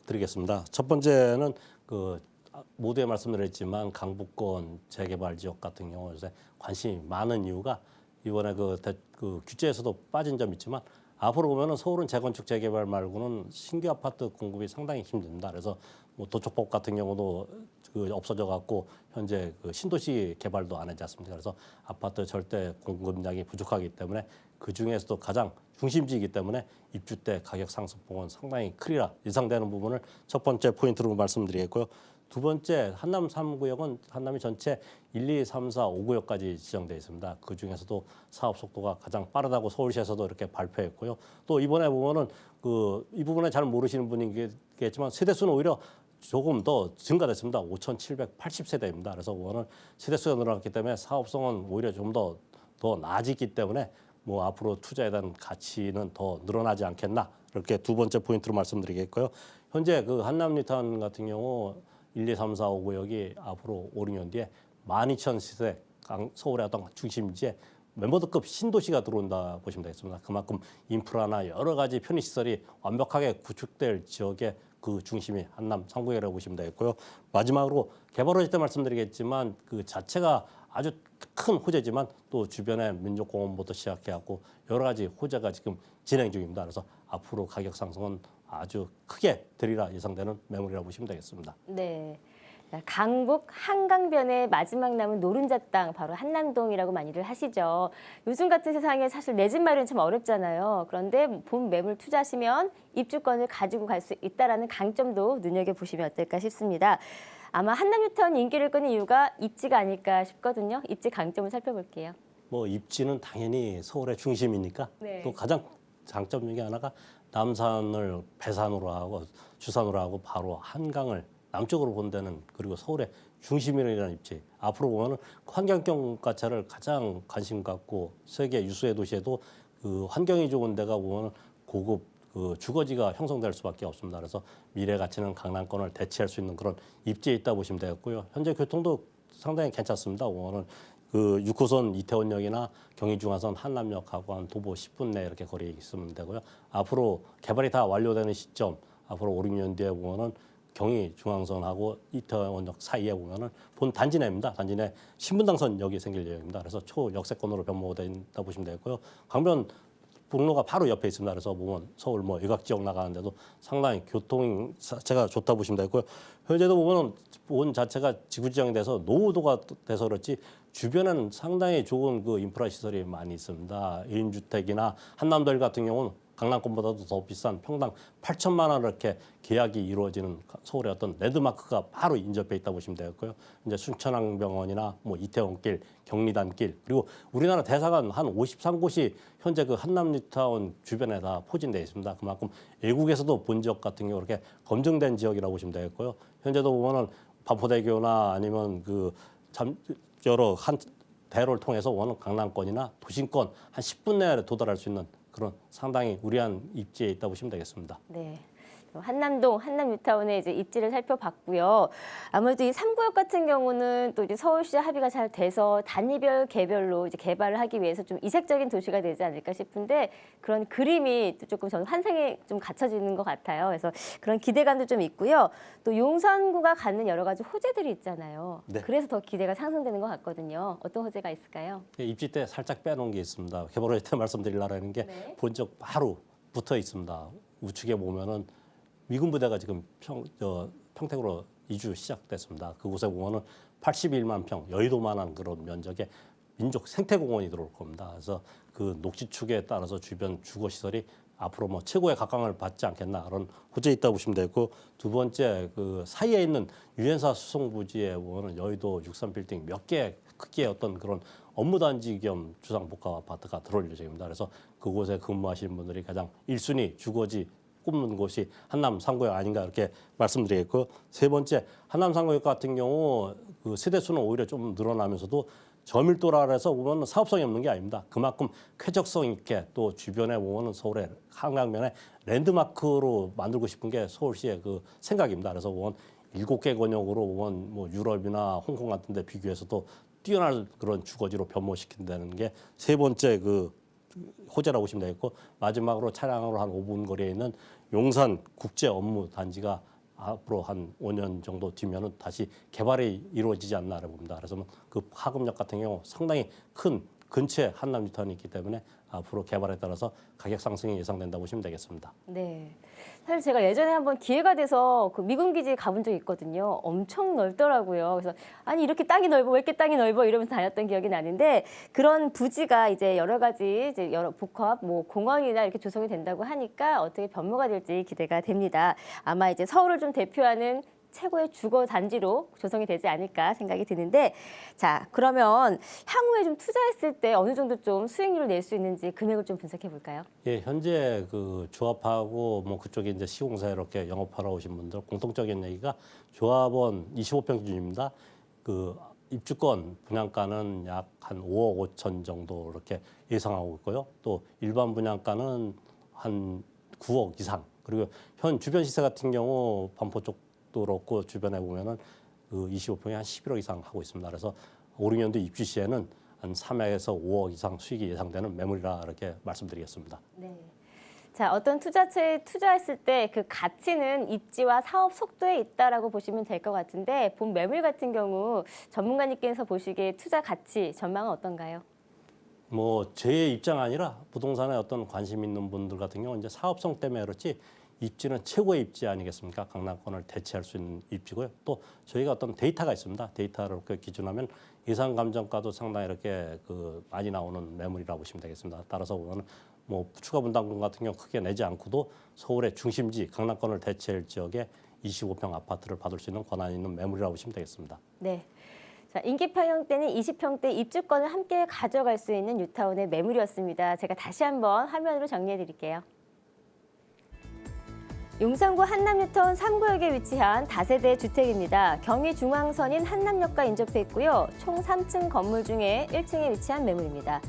드리겠습니다. 첫 번째는 그 모두에 말씀드렸지만 강북권 재개발 지역 같은 경우 요새 관심이 많은 이유가 이번에 그 규제에서도 빠진 점이 있지만 앞으로 보면은 서울은 재건축 재개발 말고는 신규 아파트 공급이 상당히 힘듭니다. 그래서 뭐 도촉법 같은 경우도 그 없어져 갖고 현재 그 신도시 개발도 안 하지 않습니까? 그래서 아파트 절대 공급량이 부족하기 때문에 그 중에서도 가장 중심지이기 때문에 입주 때 가격 상승폭은 상당히 크리라 예상되는 부분을 첫 번째 포인트로 말씀드리겠고요. 두 번째 한남 3구역은 한남이 전체 1, 2, 3, 4, 5구역까지 지정되어 있습니다. 그 중에서도 사업 속도가 가장 빠르다고 서울시에서도 이렇게 발표했고요. 또 이번에 보면은 이 부분에 잘 모르시는 분이겠지만 세대수는 오히려 조금 더 증가됐습니다. 5,780세대입니다. 그래서 그거는 세대수가 늘어났기 때문에 사업성은 오히려 좀 더 나아지기 때문에 뭐 앞으로 투자에 대한 가치는 더 늘어나지 않겠나 이렇게 두 번째 포인트로 말씀드리겠고요. 현재 그 한남 뉴타운 같은 경우 1, 2, 3, 4, 5구역이 앞으로 5, 6년 뒤에 12,000세대 서울의 어떤 중심지에 멤버드급 신도시가 들어온다 보시면 되겠습니다. 그만큼 인프라나 여러 가지 편의시설이 완벽하게 구축될 지역의 그 중심이 한남 3구역이라고 보시면 되겠고요. 마지막으로 개발 호재 때 말씀드리겠지만 그 자체가 아주 큰 호재지만 또 주변에 민족공원부터 시작해갖고 여러 가지 호재가 지금 진행 중입니다. 그래서 앞으로 가격 상승은 아주 크게 되리라 예상되는 매물이라고 보시면 되겠습니다. 네. 자, 강북 한강변의 마지막 남은 노른자 땅 바로 한남동이라고 많이들 하시죠. 요즘 같은 세상에 사실 내 집 마련이 참 어렵잖아요. 그런데 본 매물 투자하시면 입주권을 가지고 갈 수 있다라는 강점도 눈여겨보시면 어떨까 싶습니다. 아마 한남 뉴타운 인기를 끄는 이유가 입지가 아닐까 싶거든요. 입지 강점을 살펴볼게요. 뭐 입지는 당연히 서울의 중심이니까 네. 또 가장 장점 중에 하나가 남산을 배산으로 하고 주산으로 하고 바로 한강을 남쪽으로 본다는 그리고 서울의 중심이라는 입지. 앞으로 보면은 환경경 가차를 가장 관심 갖고 세계 유수의 도시에도 그 환경이 좋은 데가 보면은 고급 그 주거지가 형성될 수밖에 없습니다. 그래서 미래 가치는 강남권을 대체할 수 있는 그런 입지에 있다 보시면 되겠고요. 현재 교통도 상당히 괜찮습니다. 보면은 그 6호선 이태원역이나 경의중앙선 한남역하고 한 도보 10분 내 이렇게 거리에 있으면 되고요. 앞으로 개발이 다 완료되는 시점, 앞으로 5, 6년 뒤에 보면은 경의중앙선하고 이태원역 사이에 보면은 본 단지 내입니다. 단지 내 신분당선역이 생길 예정입니다. 그래서 초역세권으로 변모된다 보시면 되고요. 강변 북로가 바로 옆에 있습니다. 그래서 보면 서울 뭐 외곽 지역 나가는데도 상당히 교통 자체가 좋다 보시면 되고요. 현재도 보면 본 자체가 지구 지정이 돼서 노후도가 돼서 그렇지 주변에는 상당히 좋은 그 인프라 시설이 많이 있습니다. 1인주택이나 한남도일 같은 경우는 강남권보다도 더 비싼 평당 8천만 원 이렇게 계약이 이루어지는 서울의 어떤 랜드마크가 바로 인접해 있다 보시면 되겠고요. 이제 순천항병원이나 뭐 이태원길, 경리단길 그리고 우리나라 대사관 한 53곳이 현재 그 한남 뉴타운 주변에 다 포진되어 있습니다. 그만큼 외국에서도 본 지역 같은 경우 이렇게 검증된 지역이라고 보시면 되겠고요. 현재도 보면은 반포대교나 아니면 그 여러 한 대로를 통해서 오는 강남권이나 도심권 한 10분 내에 도달할 수 있는 그런 상당히 우려한 입지에 있다 보시면 되겠습니다. 네. 또 한남동, 한남뉴타운의 이제 입지를 살펴봤고요. 아무래도 이 3구역 같은 경우는 또 이제 서울시와 합의가 잘 돼서 단위별 개별로 이제 개발을 하기 위해서 좀 이색적인 도시가 되지 않을까 싶은데 그런 그림이 또 조금 저는 환상이 좀 갖춰지는 것 같아요. 그래서 그런 기대감도 좀 있고요. 또 용산구가 갖는 여러 가지 호재들이 있잖아요. 네. 그래서 더 기대가 상승되는 것 같거든요. 어떤 호재가 있을까요? 입지 때 살짝 빼놓은 게 있습니다. 개발할 때 말씀드리려는 게 네. 본적 바로 붙어 있습니다. 우측에 보면은 미군 부대가 지금 평택으로 이주 시작됐습니다. 그곳에 보면은 81만 평 여의도만한 그런 면적의 민족 생태공원이 들어올 겁니다. 그래서 그 녹지축에 따라서 주변 주거 시설이 앞으로 뭐 최고의 각광을 받지 않겠나 그런 호재 있다고 보시면 되고 두 번째 그 사이에 있는 유엔사 수송부지에 보면은 여의도 63빌딩 몇 개 크기의 어떤 그런 업무단지 겸 주상복합 아파트가 들어올 예정입니다. 그래서 그곳에 근무하시는 분들이 가장 1순위 주거지 꼽는 곳이 한남 3구역 아닌가 이렇게 말씀드리겠고 세 번째 한남 3구역 같은 경우 그 세대 수는 오히려 좀 늘어나면서도 저밀도라 해서 보면 사업성이 없는 게 아닙니다. 그만큼 쾌적성 있게 또 주변에 보면은 서울의 한강변에 랜드마크로 만들고 싶은 게 서울시의 그 생각입니다. 그래서 보면 7개 권역으로 보면 뭐 유럽이나 홍콩 같은 데 비교해서도 뛰어난 그런 주거지로 변모시킨다는 게 세 번째 그 호재라고 보시면 되겠고 마지막으로 차량으로 한 5분 거리에 있는 용산 국제 업무 단지가 앞으로 한 5년 정도 뒤면은 다시 개발이 이루어지지 않나 봅니다. 그래서 그 하금역 같은 경우 상당히 큰 근처에 한남 뉴타운이 있기 때문에 앞으로 개발에 따라서 가격 상승이 예상된다고 보시면 되겠습니다. 네. 사실 제가 예전에 한번 기회가 돼서 그 미군 기지에 가본 적이 있거든요. 엄청 넓더라고요. 그래서 아니 이렇게 땅이 넓어 왜 이렇게 땅이 넓어 이러면서 다녔던 기억이 나는데 그런 부지가 이제 여러 가지 이제 여러 복합 뭐 공원이나 이렇게 조성이 된다고 하니까 어떻게 변모가 될지 기대가 됩니다. 아마 이제 서울을 좀 대표하는 최고의 주거 단지로 조성이 되지 않을까 생각이 드는데 자 그러면 향후에 좀 투자했을 때 어느 정도 좀 수익률을 낼 수 있는지 금액을 좀 분석해 볼까요? 예, 현재 그 조합하고 뭐 그쪽에 이제 시공사 이렇게 영업하러 오신 분들 공통적인 얘기가 조합원 25평 기준입니다. 그 입주권 분양가는 약 한 5억 5천 정도 이렇게 예상하고 있고요. 또 일반 분양가는 한 9억 이상. 그리고 현 주변 시세 같은 경우 반포 쪽도 그렇고 주변에 보면은 그 25평에 한 11억 이상 하고 있습니다. 그래서 5, 6년도 입주 시에는 한 3억에서 5억 이상 수익이 예상되는 매물이라 이렇게 말씀드리겠습니다. 네. 자, 어떤 투자처에 투자했을 때 그 가치는 입지와 사업 속도에 있다라고 보시면 될 것 같은데 본 매물 같은 경우 전문가님께서 보시기에 투자 가치 전망은 어떤가요? 뭐 제 입장 아니라 부동산에 어떤 관심 있는 분들 같은 경우 이제 사업성 때문에 그렇지 입지는 최고의 입지 아니겠습니까? 강남권을 대체할 수 있는 입지고요. 또 저희가 어떤 데이터가 있습니다. 데이터를 이렇게 기준하면 예상 감정가도 상당히 이렇게 그 많이 나오는 매물이라고 보시면 되겠습니다. 따라서 보면 뭐 추가 분담금 같은 경우 크게 내지 않고도 서울의 중심지 강남권을 대체할 지역에 25평 아파트를 받을 수 있는 권한이 있는 매물이라고 보시면 되겠습니다. 네. 자, 인기평형 때는 20평대 입주권을 함께 가져갈 수 있는 뉴타운의 매물이었습니다. 제가 다시 한번 화면으로 정리해 드릴게요. 용산구 한남뉴타운 3구역에 위치한 다세대 주택입니다. 경의중앙선인 한남역과 인접해 있고요. 총 3층 건물 중에 1층에 위치한 매물입니다.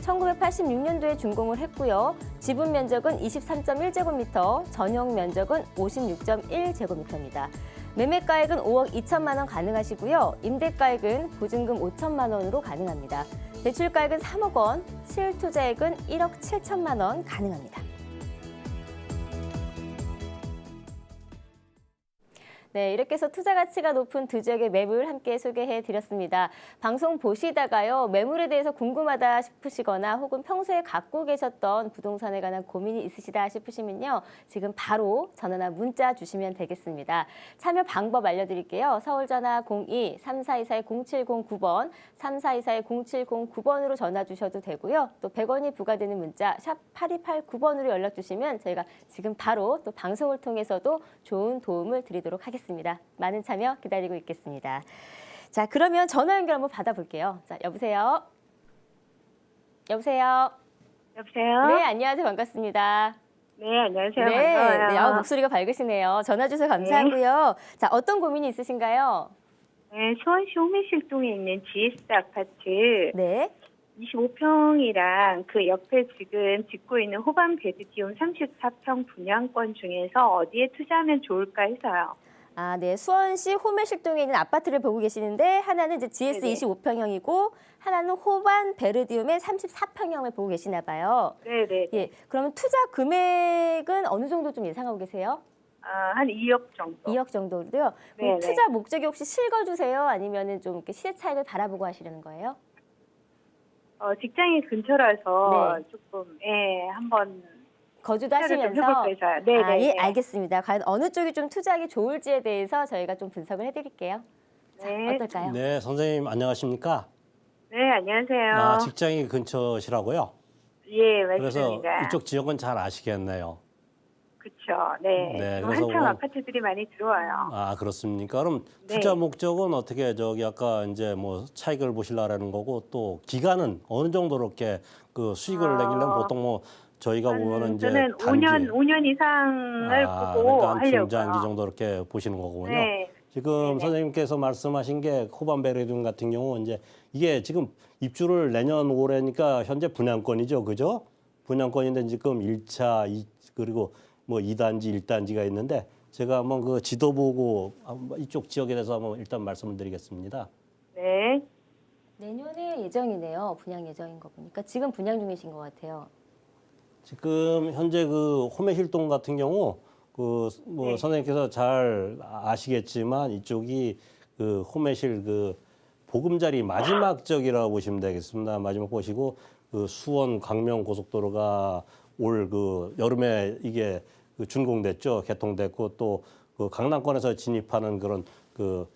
1986년도에 준공을 했고요. 지분 면적은 23.1제곱미터, 전용 면적은 56.1제곱미터입니다. 매매가액은 5억 2천만 원 가능하시고요. 임대가액은 보증금 5천만 원으로 가능합니다. 대출가액은 3억 원, 실투자액은 1억 7천만 원 가능합니다. 네, 이렇게 해서 투자 가치가 높은 두 지역의 매물 함께 소개해 드렸습니다. 방송 보시다가요, 매물에 대해서 궁금하다 싶으시거나 혹은 평소에 갖고 계셨던 부동산에 관한 고민이 있으시다 싶으시면요, 지금 바로 전화나 문자 주시면 되겠습니다. 참여 방법 알려드릴게요. 서울 전화 02-3424-0709번, 3424-0709번으로 전화 주셔도 되고요. 또 100원이 부과되는 문자 샵 8289번으로 연락 주시면 저희가 지금 바로 또 방송을 통해서도 좋은 도움을 드리도록 하겠습니다. 많은 참여 기다리고 있겠습니다. 자, 그러면 전화 연결 한번 받아볼게요. 자, 여보세요? 여보세요? 여보세요? 네, 안녕하세요. 반갑습니다. 네, 안녕하세요. 네, 반가워요. 네, 목소리가 밝으시네요. 전화 주셔서 감사하고요. 자, 어떤 고민이 있으신가요? 네, 수원시 호미실동에 있는 GS 아파트 네. 25평이랑 그 옆에 지금 짓고 있는 호반 베드기움 34평 분양권 중에서 어디에 투자하면 좋을까 해서요. 아, 네. 수원시 호매실동에 있는 아파트를 보고 계시는데 하나는 이제 GS 네네. 25평형이고 하나는 호반 베르디움의 34평형을 보고 계시나 봐요. 네네. 예. 그러면 투자 금액은 어느 정도 좀 예상하고 계세요? 한 2억 정도. 2억 정도로요. 네네. 그럼 투자 목적이 혹시 실거주세요? 아니면은 좀 이렇게 시세 차익을 바라보고 하시려는 거예요? 직장이 근처라서 네. 조금 한번 거주도 투자를 좀 하시면서 해볼까 해서요. 네네. 아, 예, 알겠습니다. 과연 어느 쪽이 좀 투자하기 좋을지에 대해서 저희가 좀 분석을 해드릴게요. 자, 네. 어떨까요? 네, 선생님 안녕하십니까? 네, 안녕하세요. 아, 직장이 근처시라고요? 예, 그래서 맞습니다. 이쪽 지역은 잘 아시겠네요. 그렇죠. 네. 네, 지금 그래서 한창 오늘- 아파트들이 많이 들어와요. 아, 그렇습니까? 그럼 네. 투자 목적은 어떻게 저기 아까 이제 뭐 차익을 보시려라는 거고 또 기간은 어느 정도로 이렇게 그 수익을 내기려면 보통 뭐 저희가 보면은 이제 저는 단기 5년 이상을 보고 그러니까 한 하려고요. 중장기 정도 이렇게 보시는 거군요. 네. 지금 네네. 선생님께서 말씀하신 게 호반베르듐 같은 경우 이제 이게 지금 입주를 내년 올해니까 현재 분양권이죠, 그죠? 분양권인데 지금 1차, 그리고 뭐 2단지, 1단지가 있는데 제가 한번 그 지도 보고 한번 이쪽 지역에 대해서 한번 일단 말씀을 드리겠습니다. 네. 내년에 예정이네요. 분양 예정인 거 보니까 지금 분양 중이신 것 같아요. 지금 현재 그 호매힐동 같은 경우 그 뭐 네. 선생님께서 잘 아시겠지만 이쪽이 그 호매실 그 보금자리 마지막 지역이라고 보시면 되겠습니다. 마지막 보시고 그 수원 광명 고속도로가 올 그 여름에 이게 그 준공됐죠. 개통됐고 또 그 강남권에서 진입하는 그런 그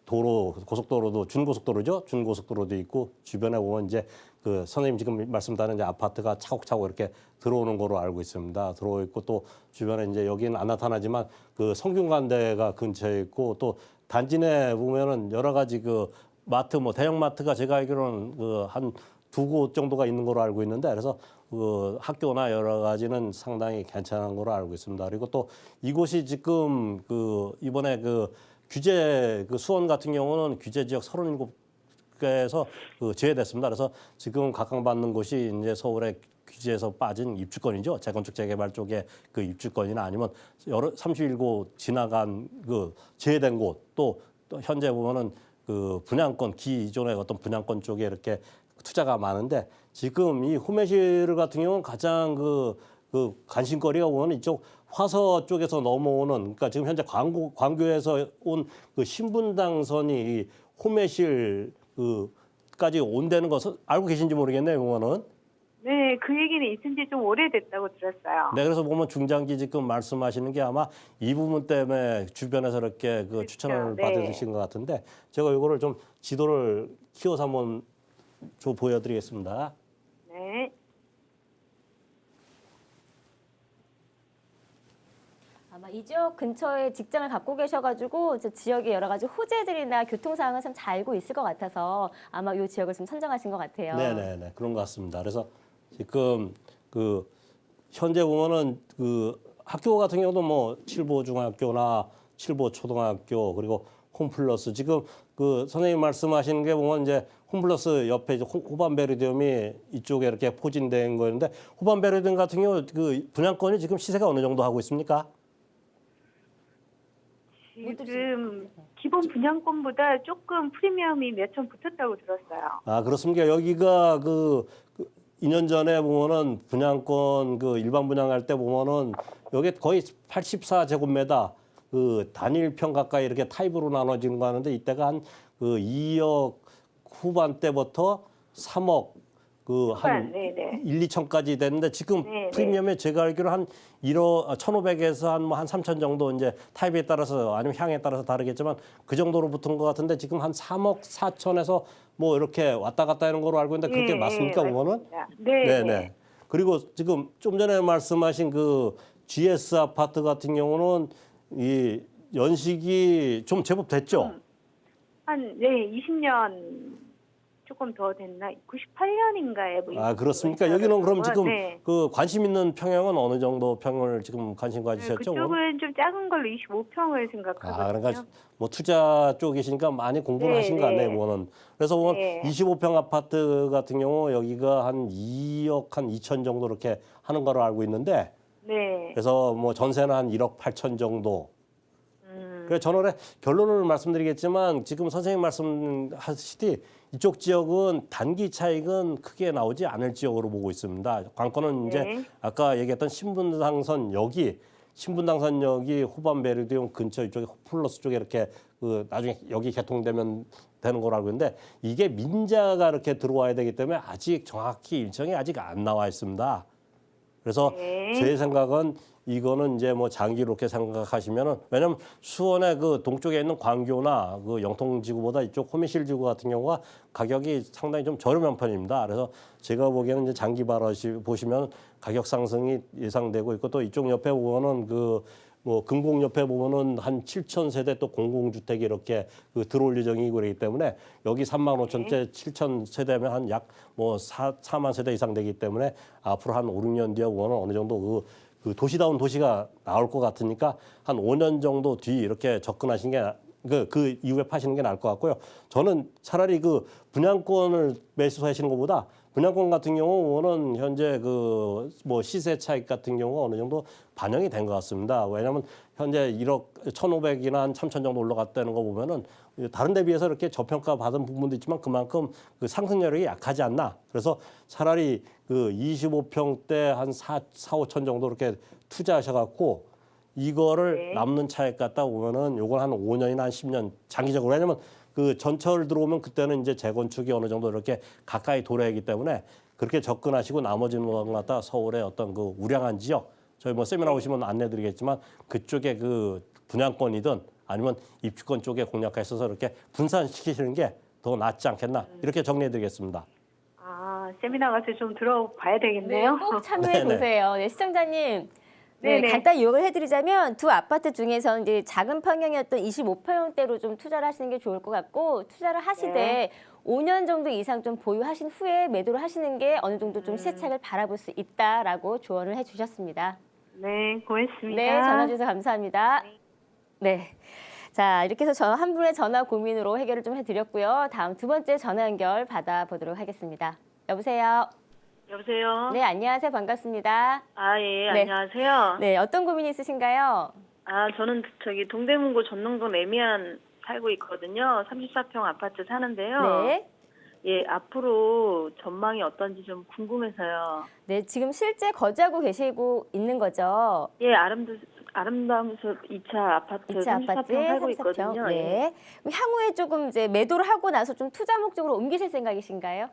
도로 고속도로도 준고속도로죠. 준고속도로도 있고 주변에 보면 이제 그 선생님 지금 말씀드린 이제 아파트가 차곡차곡 이렇게 들어오는 거로 알고 있습니다. 들어오 있고 또 주변에 이제 여기는 안 나타나지만 그 성균관대가 근처에 있고 또 단지 내 보면은 여러 가지 그 마트 뭐 대형 마트가 제가 알기로는 그 한 두 곳 정도가 있는 거로 알고 있는데 그래서 그 학교나 여러 가지는 상당히 괜찮은 거로 알고 있습니다. 그리고 또 이곳이 지금 그 이번에 그 규제 그 수원 같은 경우는 규제 지역 37개에서 그 제외됐습니다. 그래서 지금 각광받는 곳이 이제 서울의 규제에서 빠진 입주권이죠. 재건축 재개발 쪽에 그 입주권이나 아니면 여러 31곳 지나간 그 제외된 곳 또 현재 보면은 그 분양권 기존의 어떤 분양권 쪽에 이렇게 투자가 많은데 지금 이 호매실 같은 경우는 가장 그 관심거리가 보면 이쪽 화서 쪽에서 넘어오는 그러니까 지금 현재 광교에서 온 그 신분당선이 이 호매실 그까지 온다는 것을 알고 계신지 모르겠네요, 보면은. 네, 그 얘기는 있은 지 좀 오래됐다고 들었어요. 네, 그래서 보면 중장기 지금 말씀하시는 게 아마 이 부분 때문에 주변에서 이렇게 그 그렇죠. 추천을 네. 받으신 것 같은데 제가 이거를 좀 지도를 키워서 한번 좀 보여드리겠습니다. 네. 아마 이 지역 근처에 직장을 갖고 계셔가지고 저 지역의 여러 가지 호재들이나 교통 상황을 참 잘 알고 있을 것 같아서 아마 이 지역을 좀 선정하신 것 같아요. 네네네 그런 것 같습니다. 그래서 지금 그 현재 보면은 그 학교 같은 경우도 뭐 칠보 중학교나 칠보 초등학교 그리고 홈플러스 지금 그 선생님 말씀하시는 게 보면 이제 홈플러스 옆에 이제 호반베르디움이 이쪽에 이렇게 포진된 거였는데 호반베르디움 같은 경우 그 분양권이 지금 시세가 어느 정도 하고 있습니까? 지금 기본 분양권보다 조금 프리미엄이 몇 천 붙었다고 들었어요. 아 그렇습니까? 여기가 그 2년 전에 보면은 분양권 그 일반 분양할 때 보면은 여기 거의 84제곱미터 그 단일평 가까이 이렇게 타입으로 나눠지는 거 하는데 이때가 한 그 2억 후반대부터 3억 그 한 네네. 1, 2천까지 됐는데 지금 네네. 프리미엄에 제가 알기로 한 1억 1,500에서 한 뭐 한 3천 정도 이제 타입에 따라서 아니면 향에 따라서 다르겠지만 그 정도로 붙은 것 같은데 지금 한 3억 4천에서 뭐 이렇게 왔다 갔다 하는 거로 알고 있는데 그게 맞습니까 보면은? 네. 네네. 그리고 지금 좀 전에 말씀하신 그 GS 아파트 같은 경우는 이 연식이 좀 제법 됐죠. 한 20년 조금 더 됐나? 98년인가에 뭐 아, 그렇습니까? 여기는 그럼 지금 네. 그 관심 있는 평형은 어느 정도 평을 지금 관심 네, 가지셨죠? 그쪽은 좀 작은 걸로 25평을 생각하거든요. 아, 그러니까 뭐 투자 쪽이시니까 많이 공부를 네, 하신 것 같네요, 네. 그거는. 그래서 오늘 네. 25평 아파트 같은 경우 여기가 한 2억 한 2천 정도 이렇게 하는 거로 알고 있는데, 네. 그래서 뭐 전세는 한 1억 8천 정도. 그래서 저는 결론을 말씀드리겠지만 지금 선생님 말씀하시듯이 이쪽 지역은 단기 차익은 크게 나오지 않을 지역으로 보고 있습니다. 관건은 네. 이제 아까 얘기했던 신분당선역이 호반 베르디움 근처 이쪽에 호플러스 쪽에 이렇게 그 나중에 여기 개통되면 되는 거로 알고 있는데 이게 민자가 이렇게 들어와야 되기 때문에 아직 정확히 일정이 아직 안 나와 있습니다. 그래서 네. 제 생각은 이거는 이제 뭐 장기로 이렇게 생각하시면은 왜냐면 수원의 그 동쪽에 있는 광교나 그 영통지구보다 이쪽 호미실지구 같은 경우가 가격이 상당히 좀 저렴한 편입니다. 그래서 제가 보기에는 이제 장기 보시면 가격 상승이 예상되고 있고 또 이쪽 옆에 보면은 그 뭐 금곡 옆에 보면은 한 7천 세대 또 공공주택이 이렇게 그 들어올 예정이고 그렇기 때문에 여기 3만 5천째 7천 세대면 한 약 뭐 4만 세대 이상 되기 때문에 앞으로 한 5, 6년 뒤에 보면은 어느 정도 그 도시다운 도시가 나올 것 같으니까 한 5년 정도 뒤 이렇게 접근하시는 게 그 이후에 파시는 게 나을 것 같고요. 저는 차라리 그 분양권을 매수하시는 것보다 분양권 같은 경우는 현재 그 뭐 시세 차익 같은 경우가 어느 정도 반영이 된 것 같습니다. 왜냐하면 현재 1억 1,500이나 한 3천 정도 올라갔다는 거 보면은 다른 데 비해서 이렇게 저평가 받은 부분도 있지만 그만큼 그 상승력이 약하지 않나. 그래서 차라리 그 25평대 한 4, 5천 정도 이렇게 투자하셔갖고 이거를 네. 남는 차익 갖다 보면은 요걸 한 5년이나 한 10년 장기적으로 왜냐면 그 전철 들어오면 그때는 이제 재건축이 어느 정도 이렇게 가까이 도래하기 때문에 그렇게 접근하시고 나머지는 것 갖다 서울의 어떤 그 우량한 지역 저희 뭐 세미나 오시면 안내드리겠지만 그쪽에 그 분양권이든 아니면 입주권 쪽에 공략하셔서 이렇게 분산시키시는 게 더 낫지 않겠나 이렇게 정리해드리겠습니다. 아, 세미나 가서 좀 들어봐야 되겠네요. 꼭 참여해 네네. 보세요. 네, 시청자님. 네, 네네. 간단히 요약을 해드리자면 두 아파트 중에서 이제 작은 평형이었던 25평대로 좀 투자를 하시는 게 좋을 것 같고 투자를 하시되 네. 5년 정도 이상 좀 보유하신 후에 매도를 하시는 게 어느 정도 좀 시세차익을 바라볼 수 있다라고 조언을 해주셨습니다. 네, 고맙습니다. 네, 전화 주셔서 감사합니다. 네. 자, 이렇게 해서 한 분의 전화 고민으로 해결을 좀 해드렸고요. 다음 두 번째 전화 연결 받아보도록 하겠습니다. 여보세요. 여보세요? 네, 안녕하세요. 반갑습니다. 아, 예, 네. 안녕하세요. 네, 어떤 고민이 있으신가요? 아, 저는 저기 동대문구 전농동 레미안 살고 있거든요. 34평 아파트 사는데요. 네. 예, 앞으로 전망이 어떤지 좀 궁금해서요. 네, 지금 실제 거주하고 계시고 있는 거죠? 예, 아름다운 숲 2차 아파트 2차 아파트 34평 살고 34평. 있거든요. 예. 네. 그럼 향후에 조금 이제 매도를 하고 나서 좀 투자 목적으로 옮기실 생각이신가요?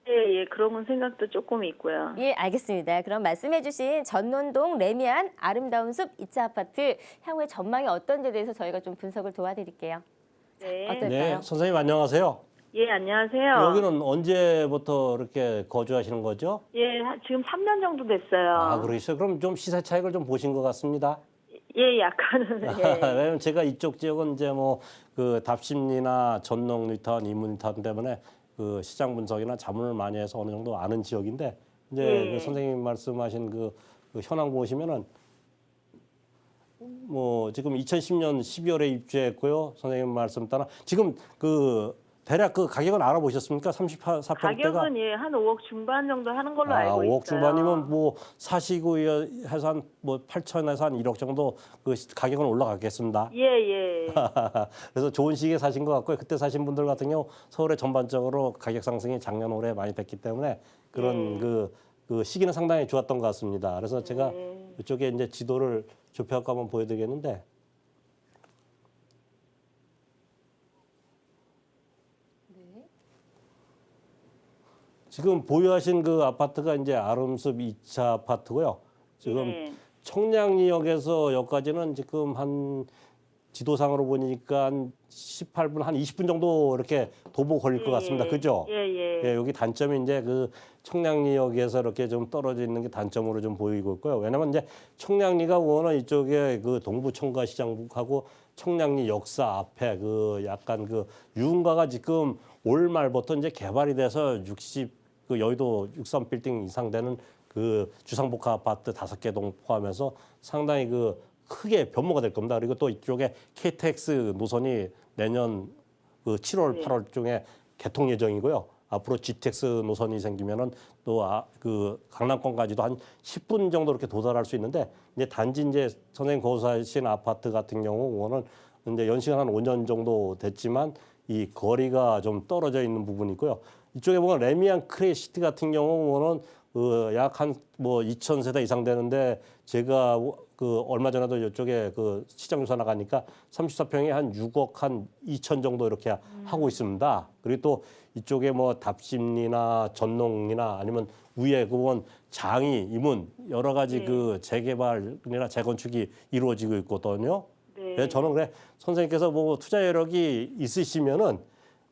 예, 예, 그런 생각도 조금 있고요. 예, 알겠습니다. 그럼 말씀해주신 전논동 레미안 아름다운 숲 2차 아파트 향후에 전망이 어떤지에 대해서 저희가 좀 분석을 도와드릴게요. 네. 어떨까요? 네, 선생님 안녕하세요. 예, 안녕하세요. 여기는 언제부터 이렇게 거주하시는 거죠? 예, 지금 3년 정도 됐어요. 아, 그러시죠. 그럼 좀 시세 차익을 좀 보신 것 같습니다. 예, 약간은. 예. 왜냐면 제가 이쪽 지역은 이제 뭐 그 답심리나 전농 리턴, 이문 리턴 때문에 그 시장 분석이나 자문을 많이 해서 어느 정도 아는 지역인데 이제 예. 그 선생님 말씀하신 그 현황 보시면은 뭐 지금 2010년 12월에 입주했고요. 선생님 말씀 따라 지금 그 대략 그 가격은 알아보셨습니까? 34평대가 가격은 예, 한 5억 중반 정도 하는 걸로 알고 있어요. 5억 중반이면 뭐 사시고 해서 한 뭐 8천에서 한 1억 정도 그 가격은 올라가겠습니다. 예, 예. 그래서 좋은 시기에 사신 것 같고요. 그때 사신 분들 같은 경우 서울에 전반적으로 가격 상승이 작년 올해 많이 됐기 때문에 그런 그 시기는 상당히 좋았던 것 같습니다. 그래서 제가 이쪽에 이제 지도를 좁혀갖고 한번 보여드리겠는데 지금 보유하신 그 아파트가 이제 아름숲 2차 아파트고요. 지금 예. 청량리역에서 여기까지는 지금 한 지도상으로 보니까 한 18분, 한 20분 정도 이렇게 도보 걸릴 것 같습니다. 그죠? 예, 여기 단점이 이제 그 청량리역에서 이렇게 좀 떨어져 있는 게 단점으로 좀 보이고 있고요. 왜냐면 이제 청량리가 워낙 이쪽에 그 동부청가시장하고 청량리 역사 앞에 그 약간 그 유흥가가 지금 올 말부터 이제 개발이 돼서 그 여의도 63빌딩 이상 되는 그 주상복합 아파트 5개 동 포함해서 상당히 그 크게 변모가 될 겁니다. 그리고 또 이쪽에 KTX 노선이 내년 그 7월, 8월 중에 개통 예정이고요. 앞으로 GTX 노선이 생기면은 또 그 강남권까지도 한 10분 정도 이렇게 도달할 수 있는데 이제 단지 이제 선생님 거주하신 아파트 같은 경우는 이제 연식은 한 5년 정도 됐지만 이 거리가 좀 떨어져 있는 부분이 있고요. 이쪽에 보면 레미안 크레시티 같은 경우는 약 한 뭐 2,000세대 이상 되는데 제가 그 얼마 전에도 이쪽에 그 시장 조사 나가니까 34평에 한 6억 한 2천 정도 이렇게 하고 있습니다. 그리고 또 이쪽에 뭐 답심리나 전농이나 아니면 위에 그원 장이 이문 여러 가지 그 재개발이나 재건축이 이루어지고 있거든요. 그래서 저는 그래 선생님께서 뭐 투자 여력이 있으시면은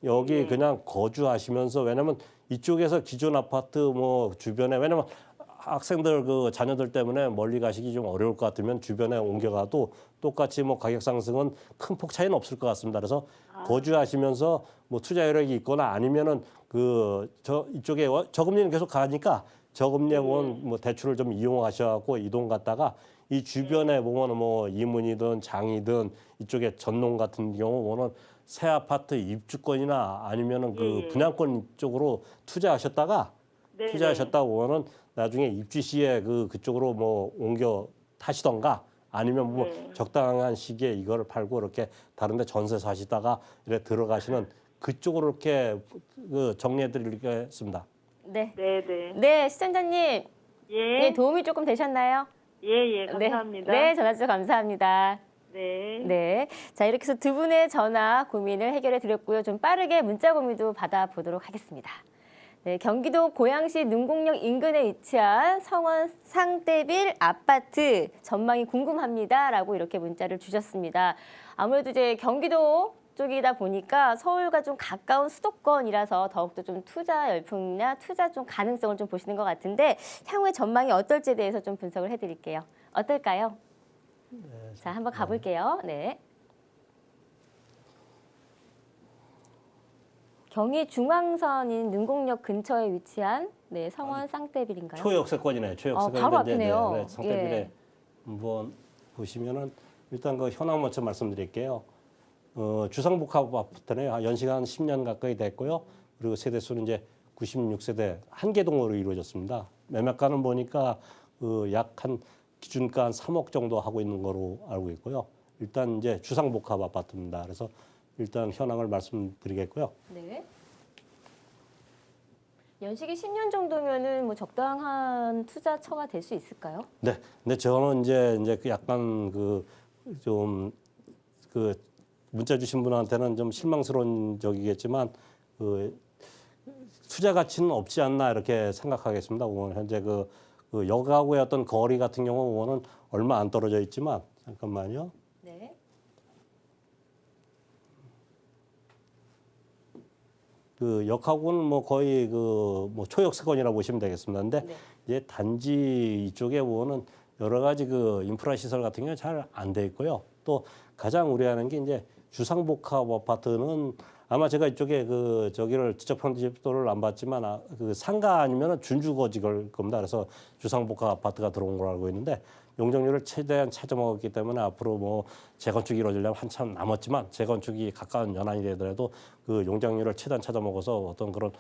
여기 그냥 거주하시면서 왜냐면 이쪽에서 기존 아파트 뭐 주변에 왜냐면 학생들 그 자녀들 때문에 멀리 가시기 좀 어려울 것 같으면 주변에 옮겨가도 똑같이 뭐 가격 상승은 큰 폭 차이는 없을 것 같습니다. 그래서 거주하시면서 뭐 투자 여력이 있거나 아니면은 그 이쪽에 저금리는 계속 가니까 저금리에 뭐 대출을 좀 이용하셔갖고 이동 갔다가 이 주변에 보면 뭐 이문이든 장이든 이쪽에 전농 같은 경우는 새 아파트 입주권이나 아니면은 그 분양권 쪽으로 투자하셨다가 보면은 나중에 입주 시에 그쪽으로 뭐 옮겨 타시던가 아니면 뭐 적당한 시기에 이거를 팔고 이렇게 다른데 전세 사시다가 이렇게 들어가시는 그쪽으로 이렇게 그 정리해드리겠습니다. 네. 네네. 네, 시청자님. 예. 네, 도움이 조금 되셨나요? 예, 감사합니다. 네, 전화 주셔서 감사합니다. 네. 네. 자, 이렇게 해서 두 분의 전화 고민을 해결해 드렸고요. 좀 빠르게 문자 고민도 받아보도록 하겠습니다. 네, 경기도 고양시 능곡역 인근에 위치한 성원 상대빌 아파트 전망이 궁금합니다라고 이렇게 문자를 주셨습니다. 아무래도 이제 경기도 쪽이다 보니까 서울과 좀 가까운 수도권이라서 더욱더 좀 투자 열풍이나 투자 좀 가능성을 좀 보시는 것 같은데 향후의 전망이 어떨지에 대해서 좀 분석을 해드릴게요. 어떨까요? 자, 한번 가볼게요. 네. 경의 중앙선인 능곡역 근처에 위치한 네, 성원 쌍떼빌인가요? 초역세권이네요. 초역세권. 바로 앞이네요. 네, 상대빌에 한번 보시면은 일단 그 현황 먼저 말씀드릴게요. 주상복합 아파트네요. 연식은 한 10년 가까이 됐고요. 그리고 세대수는 이제 96세대 한 개 동으로 이루어졌습니다. 매매가는 보니까 약 한 기준가 한 3억 정도 하고 있는 거로 알고 있고요. 일단 이제 주상복합 아파트입니다. 그래서 일단 현황을 말씀드리겠고요. 네. 연식이 10년 정도면은 뭐 적당한 투자처가 될 수 있을까요? 네. 근데 저는 이제 그 약간 좀 문자 주신 분한테는 좀 실망스러운 적이겠지만 투자 가치는 없지 않나 이렇게 생각하겠습니다. 오늘 현재 그 역하고의 어떤 거리 같은 경우는 얼마 안 떨어져 있지만 잠깐만요. 네. 그 역하고는 뭐 거의 뭐 초역세권이라고 보시면 되겠습니다. 근데 네. 이제 단지 이쪽에 보면은 여러 가지 그 인프라 시설 같은 경우는 잘 안 돼 있고요. 또 가장 우려하는 게 이제 주상복합 아파트는 아마 제가 이쪽에 저기를 지적 편집도를 안 봤지만 그 상가 아니면은 준주거지일 겁니다. 그래서 주상복합 아파트가 들어온 걸로 알고 있는데 용적률을 최대한 찾아먹었기 때문에 앞으로 뭐 재건축이 이루어지려면 한참 남았지만 재건축이 가까운 연한이 되더라도 그 용적률을 최대한 찾아먹어서 어떤 그런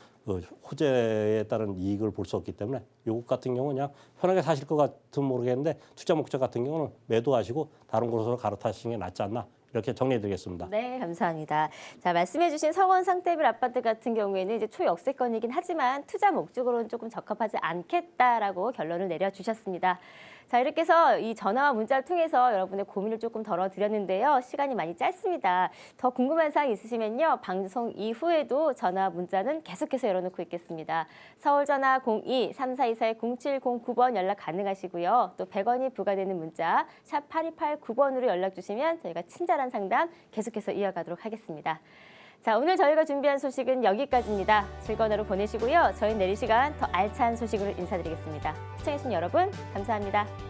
호재에 따른 이익을 볼 수 없기 때문에 요것 같은 경우는 그냥 편하게 사실 것 같으면 모르겠는데 투자 목적 같은 경우는 매도하시고 다른 곳으로 갈아타시는 게 낫지 않나 이렇게 정리해드리겠습니다. 네, 감사합니다. 자, 말씀해주신 성원 상태빌 아파트 같은 경우에는 이제 초역세권이긴 하지만 투자 목적으로는 조금 적합하지 않겠다라고 결론을 내려주셨습니다. 자, 이렇게 해서 이 전화와 문자를 통해서 여러분의 고민을 조금 덜어드렸는데요. 시간이 많이 짧습니다. 더 궁금한 사항 있으시면요. 방송 이후에도 전화 문자는 계속해서 열어놓고 있겠습니다. 서울 전화 02-3424-0709번 연락 가능하시고요. 또 100원이 부과되는 문자 샵 8289번으로 연락 주시면 저희가 친절한 상담 계속해서 이어가도록 하겠습니다. 자, 오늘 저희가 준비한 소식은 여기까지입니다. 즐거운 하루 보내시고요. 저희 내일 시간 더 알찬 소식으로 인사드리겠습니다. 시청해주신 여러분 감사합니다.